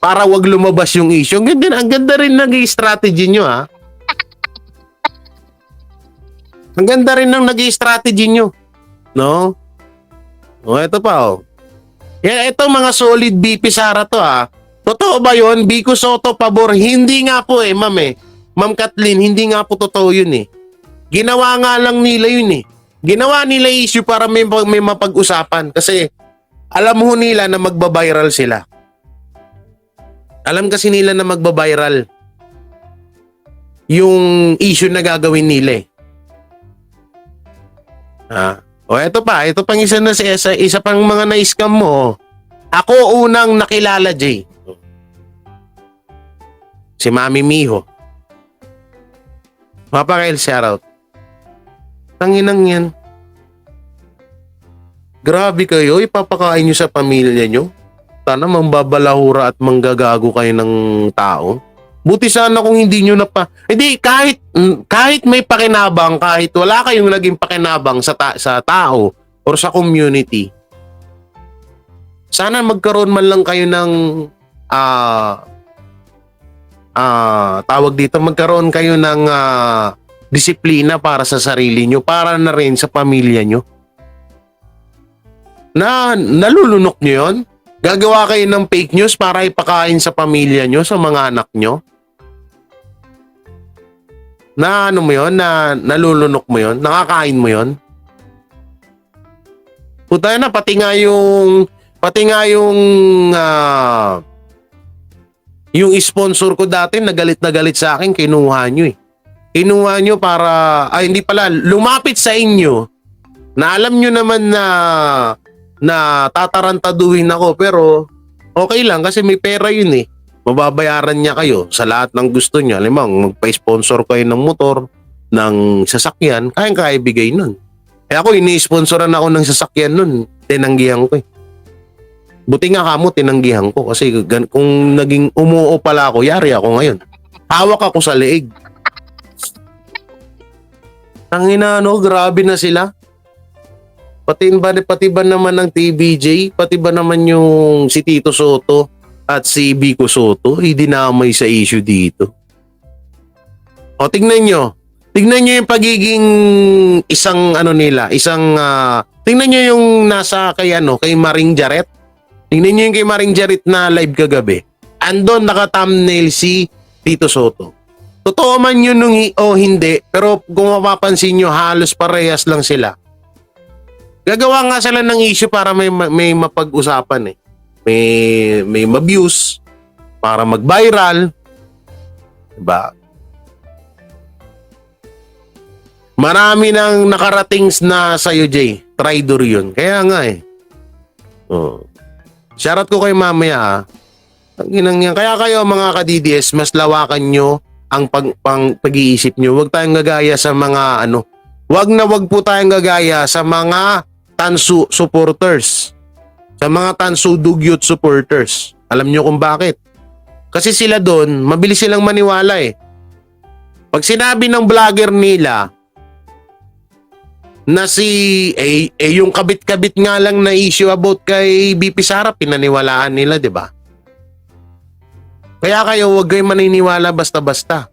Para wag lumabas yung issue. Ang ganda rin nag-i-strategy nyo, ha? Ang ganda rin ng nag-i-strategy nyo. No? O, ito pa, oh. Yan, ito mga solid BP Sara to, ha. Totoo ba yun? Biko Soto pabor. Hindi nga po ma'am Ma'am Kathleen, hindi nga po totoo yun Ginawa nga lang nila yun Ginawa nila issue para may mapag-usapan. Kasi alam mo nila na magbabiral sila. Alam kasi nila na magbabiral yung issue na gagawin nila O ito pang isa pang mga na-scam mo. Ako unang nakilala, Jay. Si Mami Miho. Papakail shoutout. Tanginang yan. Grabe kayo, ipapakain nyo sa pamilya nyo. Sana mambabalahura at manggagago kayo ng tao. Buti sana kung hindi nyo Hindi, kahit may pakinabang, kahit wala kayong naging pakinabang sa tao or sa community, sana magkaroon man lang kayo ng tawag dito, magkaroon kayo ng disiplina para sa sarili nyo, para na rin sa pamilya nyo. Nalulunok nyo yun? Gagawa kayo ng fake news para ipakain sa pamilya nyo, sa mga anak nyo? Mo yun? Nalulunok mo yun? Nakakain mo yun? Puta na, pati nga yung sponsor ko dati, nagalit sa akin, kinuha nyo Kinuha nyo para, hindi pala, lumapit sa inyo, na alam nyo naman na tatarantaduhin ako, pero okay lang kasi may pera yun Mababayaran niya kayo sa lahat ng gusto niya. Alam, magpa-sponsor kayo ng motor, ng sasakyan, kaya ibigay nun. Ako, ini-sponsoran ako ng sasakyan nun, tinanggihan ko Buti nga kamo, tinanggihan ko. Kasi kung naging umuo pala ako, yari ako ngayon. Hawak ako sa leeg. Tangina, grabe na sila. Pati ba naman ng TBJ, pati ba naman yung si Tito Soto at si Biko Soto, dinamay sa issue dito. O, tignan nyo. Tignan nyo yung pagiging isang ano nila, tignan nyo yung nasa kay Maring Jaret. Tignan nyo yung kay Maring Jaret na live kagabi. Andon naka-thumbnail si Tito Soto. Totoo man yun o hindi, pero kung mapapansin nyo, halos parehas lang sila. Gagawa nga sila ng issue para may mapag-usapan eh. May ma-views, para mag-viral. Diba? Marami nang nakarating na sa'yo, Jay. Traitor yun. Kaya nga eh. Oh. Shoutout ko kay mamaya. Ang ginang yan. Kaya kayo mga ka-DDS, mas lawakan nyo ang pag-iisip nyo. Huwag tayong gagaya sa mga wag po tayong gagaya sa mga Tansu supporters. Sa mga Tansu Dugyot supporters. Alam nyo kung bakit? Kasi sila doon, mabilis silang maniwala eh. Pag sinabi ng vlogger nila na yung kabit-kabit nga lang na issue about kay BP Sara, pinaniwalaan nila, di ba? Kaya kayo, huwag kayong maniniwala basta-basta.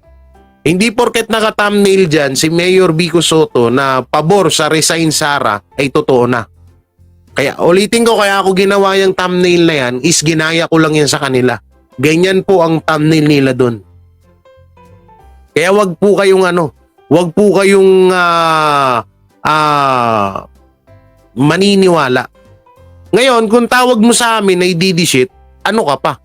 Hindi porket naka-thumbnail dyan si Mayor Vico Soto na pabor sa resign Sara ay totoo na. Kaya ulitin ko, kaya ako ginawa yung thumbnail na yan is ginaya ko lang yan sa kanila. Ganyan po ang thumbnail nila doon. Kaya wag po kayong maniniwala. Ngayon, kung tawag mo sa amin ay DD shit, ano ka pa?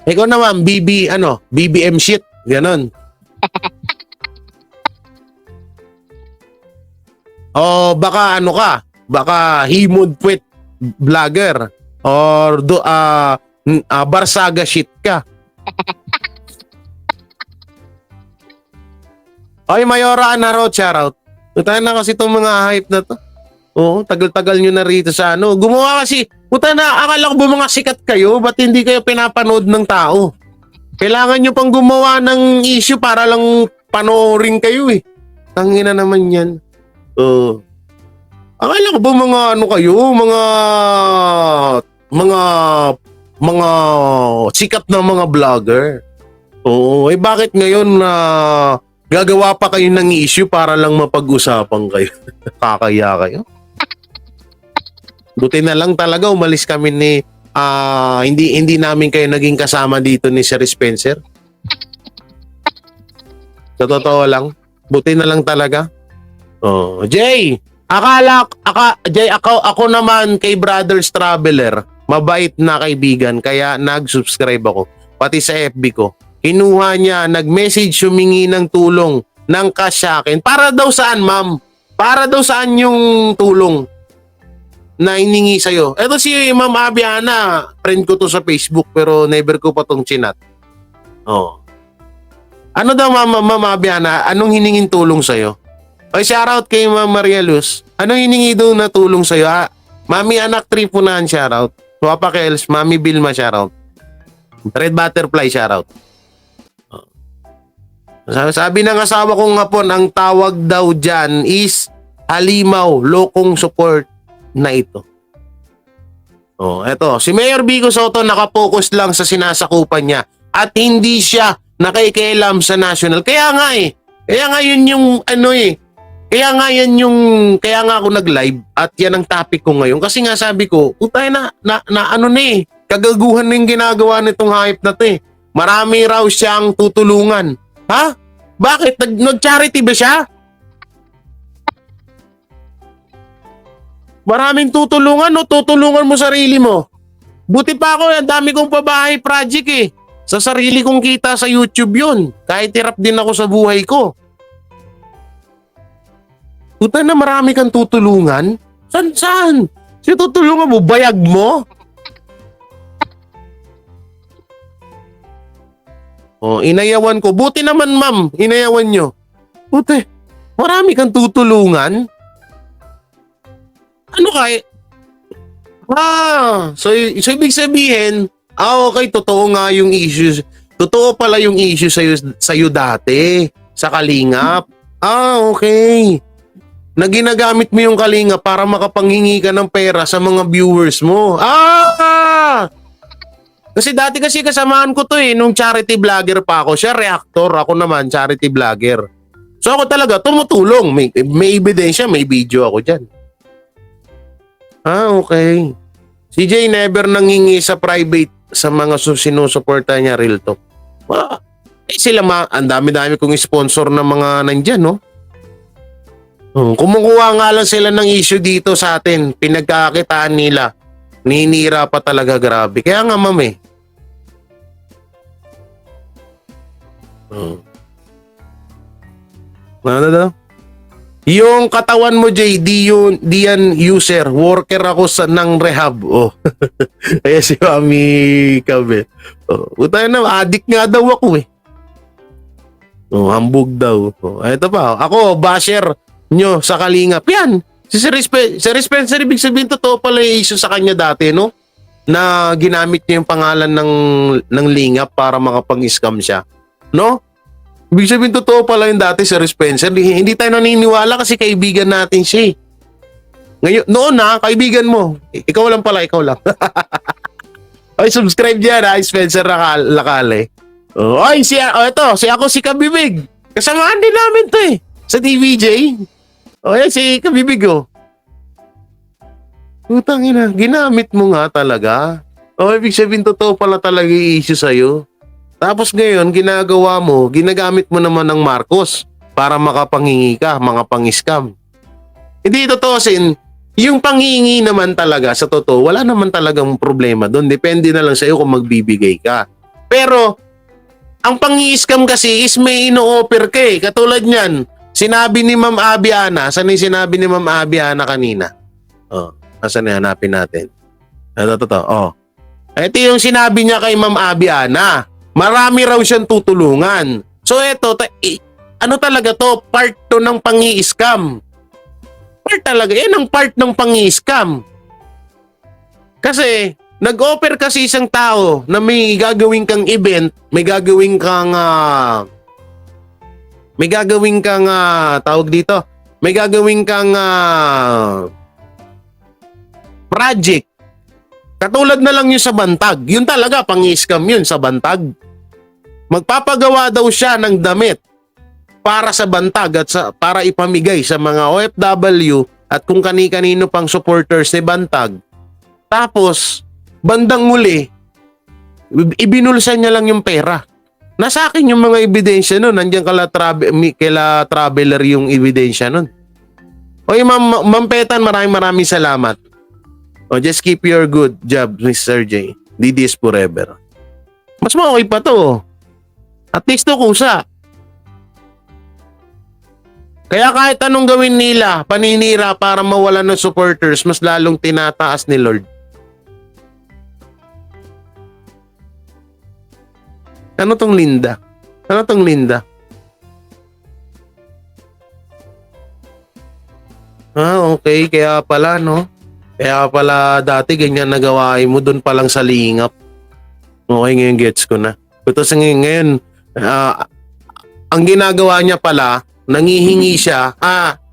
Ikaw naman, BBM shit, ganon. O baka baka himod puwet vlogger or Barsaga shit ka. Oy, Mayora Anarot, shoutout. Punta na kasi itong mga hype na to. Oo, tagal-tagal nyo na rito sa Gumawa kasi, punta na, akala ko ba mga sikat kayo? Ba't hindi kayo pinapanood ng tao? Kailangan nyo pang gumawa ng issue para lang panoorin kayo eh. Tangina naman yan. Oo. Akala ko ba mga kayo? Mga sikat na mga vlogger. Oo, bakit ngayon gagawa pa kayo ng issue para lang mapag-usapan kayo? Kakaya kayo? Buti na lang talaga umalis kami hindi namin kayo naging kasama dito ni Sir Spencer. Sa totoo lang, buti na lang talaga. Oh, Jay, Jay, ako naman kay Brothers Traveler, mabait na kaibigan, kaya nag-subscribe ako. Pati sa FB ko. Kinuha niya, nag-message, humingi ng tulong ng cash sa akin. Para daw saan, ma'am? Para daw saan yung tulong na iningi sa'yo? Eto si Ma'am Abiana, friend ko to sa Facebook pero never ko pa tong chinat. Oh. Ano daw Ma'am Abiana, anong hiningin tulong sa'yo? Oy, shoutout kay Ma'am Maria Luz. Anong hiningi daw na tulong sa'yo? Mami Anak Tripunan, shoutout. Papa Kels, Mami Bilma, shoutout. Red Butterfly, shoutout. Sabi ng asawa kong hapon, ang tawag daw dyan is halimaw, lokong support na ito. Oh, eto, si Mayor Vico Soto nakapokus lang sa sinasakupan niya at hindi siya nakikialam sa national. Kaya nga Kaya nga yun yung Kaya nga ako nag-live at yan ang topic ko ngayon. Kasi nga sabi ko, utay kagaguhan na yung ginagawa nitong hype na to eh. Marami raw siyang tutulungan. Ha? Bakit? Nag-charity ba siya? Maraming tutulungan o tutulungan mo sarili mo? Buti pa ako, ang dami kong pabahay project eh. Sa sarili kong kita sa YouTube yun. Kahit hirap din ako sa buhay ko. Puta na marami kang tutulungan? Saan? Si tutulungan mo? Bayag mo? Oh, inayawan ko. Buti naman ma'am, inayawan nyo. Puti, marami kang tutulungan? Ano kaya? So ibig sabihin, okay, totoo nga yung issues. Totoo pala yung issue sa'yo dati, sa Kalingap. Okay. Na ginagamit mo yung Kalingap para makapanghingi ka ng pera sa mga viewers mo. Kasi dati kasi kasamaan ko to nung charity vlogger pa ako. Siya reactor, ako naman charity vlogger. So ako talaga tumutulong. May ebidensya, may video ako dyan. Okay. Si Jay never nanghingi sa private sa mga sinusuporta niya, real talk. Ang dami-dami kong sponsor na mga nandyan, no? Kumukuha nga lang sila ng issue dito sa atin. Pinagkakitaan nila. Ninira pa talaga, grabe. Kaya nga, ma'am Ano daw? Yung katawan mo, Jay, di yan user. Worker ako ng rehab. Kaya si Mami Kabe. Puta na, addict nga daw ako hambog daw. Ito pa. Ako, basher nyo sa Kalingap. Yan. Si Sir Spencer, ibig sabihin totoo pala yung issue sa kanya dati, no? Na ginamit niya yung pangalan ng Lingap para makapag-scam siya. No? Ibig sabihin totoo pala yung dati Sir Spencer. Hindi tayo naniniwala kasi kaibigan natin siya. Ngayon, noon kaibigan mo. Ikaw lang pala, ikaw lang. Ay, subscribe dyan Spencer Lakale. Ako si Kabibig. Kasamaan din namin to sa TVJ. Yan si Kabibig Putang ina, ginamit mo nga talaga. Ibig sabihin totoo pala talaga yung issue sa'yo. Tapos ngayon, ginagamit mo naman ng Marcos para makapanghingi ka, mga pang-scam. Hindi totoo yung panghingi naman talaga sa totoo, wala naman talagang problema doon. Depende na lang sa iyo kung magbibigay ka. Pero, ang pang-scam kasi is may ino-offer ka Katulad niyan, sinabi ni Ma'am Abiana, saan yung sinabi ni Ma'am Abiana kanina? Asan na hanapin natin? Ito. Ito yung sinabi niya kay Ma'am Abiana. Marami raw siyang tutulungan. So ito, ano talaga to? Part to ng pang-i-scam. Part talaga. Yan ang part ng pang-i-scam. Kasi, nag-offer kasi isang tao na may gagawin kang event, may gagawin kang tawag dito, may gagawin kang project. Katulad na lang yun sa Bantag. Yun talaga, pang-i-scam yun sa Bantag. Magpapagawa daw siya ng damit para sa Bantag at para ipamigay sa mga OFW at kung kani-kanino pang supporters ni Bantag. Tapos, bandang muli, ibinulsa niya lang yung pera. Nasa akin yung mga ebidensya nun. Nandiyan kala traveler yung ebidensya nun. Ma'am Petan, maraming salamat. Just keep your good job, Mr. J. DDS forever. Mas okay pa to. At least to kusa. Kaya kahit anong gawin nila, paninira para mawalan ng supporters, mas lalong tinataas ni Lord. Ano tong Linda? Okay. Kaya pala, no? Kaya pala dati ganyan nagawain mo doon pa lang sa Lingap. Okay, ngayon gets ko na. Ito sa ngayon, ang ginagawa niya pala, nangihingi siya.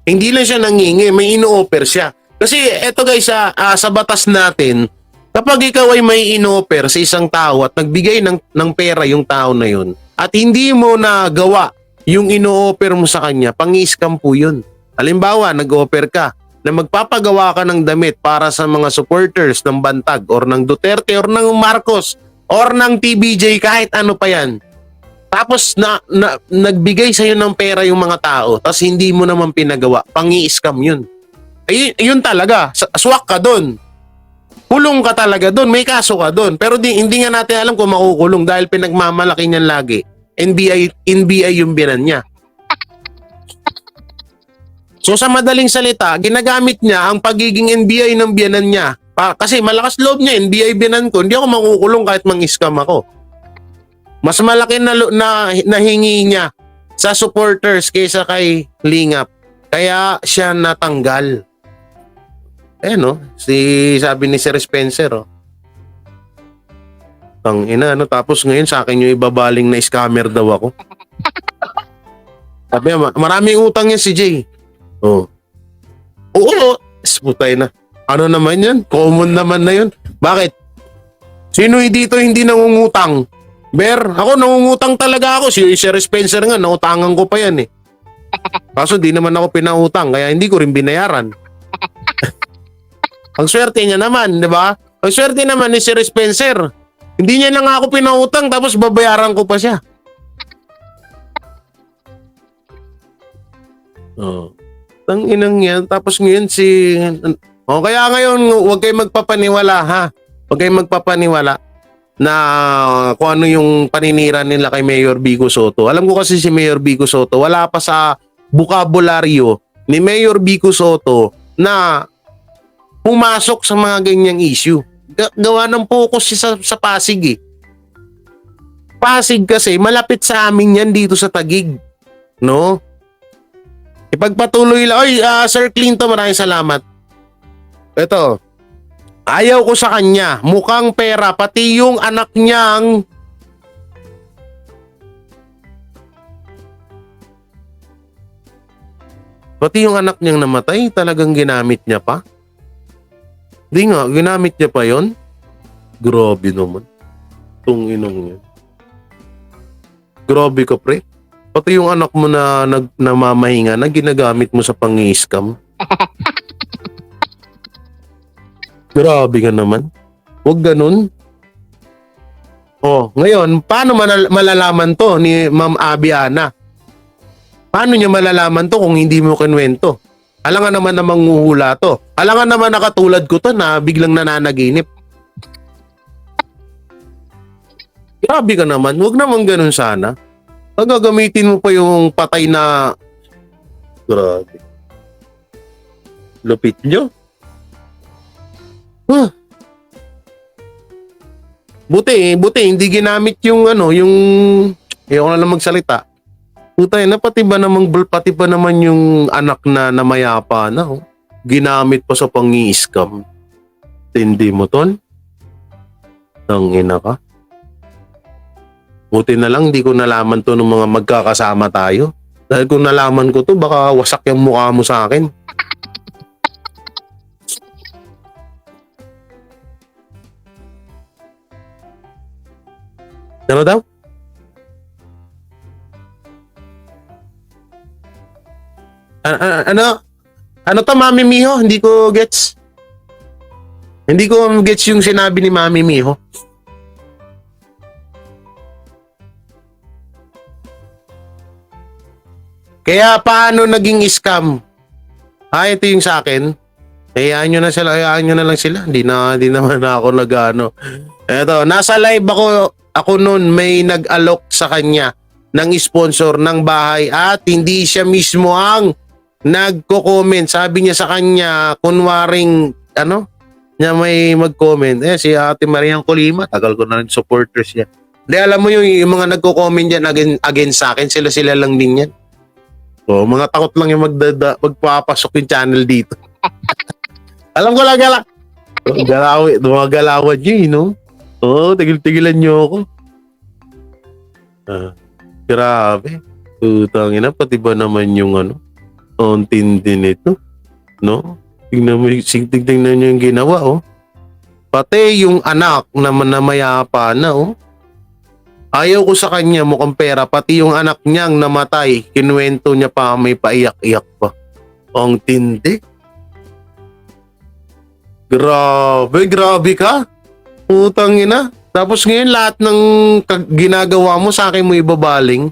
Hindi lang siya nangingi, may ino-offer siya. Kasi eto guys, sa batas natin, kapag ikaw ay may ino-offer sa isang tao at nagbigay ng pera yung tao na yun, at hindi mo nagawa yung ino-offer mo sa kanya, pang-i-scam po yun. Halimbawa, nag-offer ka na magpapagawa ka ng damit para sa mga supporters ng Bantag or ng Duterte or ng Marcos or ng TBJ, kahit ano pa yan. Tapos nagbigay sa'yo ng pera yung mga tao tapos hindi mo naman pinagawa, pang-i-scam yun. Yun talaga, swak ka dun. Kulong ka talaga dun, may kaso ka dun. Pero hindi nga natin alam kung makukulong dahil pinagmamalaki niyan lagi. NBI yung binan niya. So sa madaling salita, ginagamit niya ang pagiging NBI ng biyanan niya. Kasi malakas loob niya, NBI biyanan ko, hindi ako makukulong kahit mang-scam ako. Mas malaki na nahingi niya sa supporters kaysa kay Lingap. Kaya siya natanggal. Sabi ni Sir Spencer, tapos ngayon sa akin yung ibabaling na scammer daw ako. Sabi niya, maraming utang yan si Jay. Oo, putay na. Ano naman yan? Common naman na yun. Bakit? Sino dito hindi nangungutang? Ber, ako nangungutang talaga ako. Si Sir Spencer nga, nautangan ko pa yan eh. Kaso di naman ako pinautang, kaya hindi ko rin binayaran. Ang swerte niya naman, di ba? Ang swerte naman ni Sir Spencer. Hindi niya lang ako pinautang, tapos babayaran ko pa siya. Oh. Tang inang yan. Tapos ngayon si... O kaya ngayon, huwag kayong magpapaniwala ha. Huwag kayong magpapaniwala na kung ano yung paninira nila kay Mayor Vico Soto. Alam ko kasi si Mayor Vico Soto, wala pa sa bukabularyo ni Mayor Vico Soto na pumasok sa mga ganyang issue. Gawa ng focus siya sa Pasig eh. Pasig kasi malapit sa amin yan dito sa Taguig. No? Ipagpatuloy lang. Oy, Sir Clinton, maraming salamat. Ito, ayaw ko sa kanya. Mukhang pera, pati yung anak niyang namatay, talagang ginamit niya pa. Di nga, ginamit niya pa yon. Grabe naman. Tung inong yan. Grabe ka, pre. Pati yung anak mo na namamahinga na ginagamit mo sa pang-i-scam. Grabe ka naman. Huwag ganun. Oh, ngayon, paano malalaman to ni Ma'am Abiana? Paano niya malalaman to kung hindi mo kinwento? Alangan naman na manghuhula to. Alangan naman na katulad ko to na biglang nananaginip. Grabe ka naman. Huwag naman ganun sana. Gagamitin mo pa yung patay na... Grabe. Lupit nyo. Huh. Buti hindi ginamit yung yung ayoko na lang magsalita. Putay na pati ba naman yung anak na namayapa na ginamit pa sa pang-i-scam. Tindi mo ton? Tangina ka. Buti na lang di ko nalaman to ng mga magkakasama tayo. Dahil kung nalaman ko to baka wasak yung mukha mo sa akin. Ano daw? Ano to, Mami Miho? Hindi ko gets. Hindi ko gets yung sinabi ni Mami Miho. Kaya paano naging scam? Ito yung sa akin. Hayaan nyo na lang sila. Hindi naman ako nag-ano. Eto, nasa live ako noon may nag-alok sa kanya ng sponsor ng bahay at hindi siya mismo ang nagko-comment. Sabi niya sa kanya, kunwaring niya may mag-comment. Si Ate Mariang Colima, tagal ko na rin supporters niya. Hindi, alam mo yung mga nagko-comment yan against sa akin, sila lang din yan. Mga takot lang yung magpapasok yung channel dito. Alam ko lang, mga galawan nyo, tigil-tigilan nyo ako. Grabe. Utangin na, pati ba naman yung ang tindi nito? No? Tignan nyo yung ginawa, Pati yung anak na namayapa na, Ayaw ko sa kanya, mukhang pera. Pati yung anak niyang namatay, kinuwento niya pa, may paiyak-iyak pa. Ang tindi. Grabe ka. Utangin na. Tapos ngayon lahat ng ginagawa mo sa akin mo ibabaling.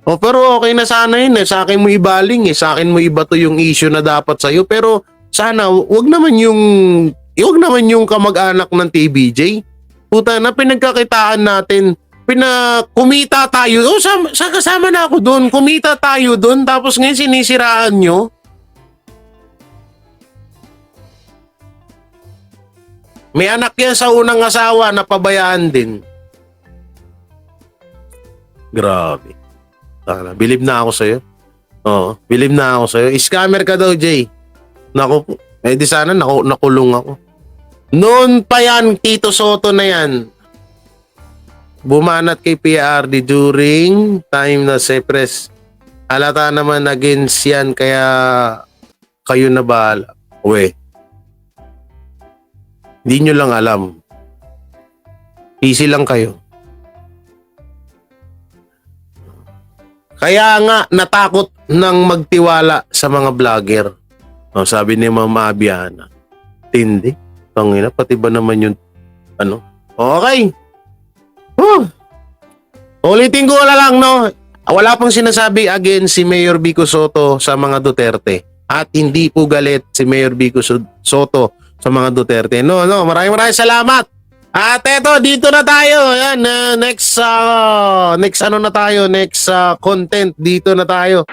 Pero okay na sana yun sa akin mo ibaling sa akin mo ibato yung issue na dapat sa'yo. Pero sana wag naman yung kamag-anak ng TBJ. Puta na, pinagkakitaan natin. Kumita tayo. Kasama na ako doon. Kumita tayo doon. Tapos ngayon sinisiraan nyo. May anak yan sa unang asawa na pabayaan din. Grabe. Believe na ako sa'yo. Believe na ako sa'yo. Scammer ka daw, Jay. Naku, di sana nakulong ako. Noon pa yan, Tito Soto na yan. Bumanat kay PRD during time na Sepres. Halata naman against yan, kaya kayo na bahala. Hindi nyo lang alam. Easy lang kayo. Kaya nga natakot nang magtiwala sa mga vlogger. O, sabi ni Ma'am Abiana, tindi. Tangina, pati ba naman yung ano? Okay. Ulitin ko na lang, no? Wala pang sinasabi against si Mayor Vico Soto sa mga Duterte. At hindi po galit si Mayor Vico Soto sa mga Duterte. No, maraming salamat. At eto, dito na tayo. Ayan, next ano na tayo, next content, dito na tayo.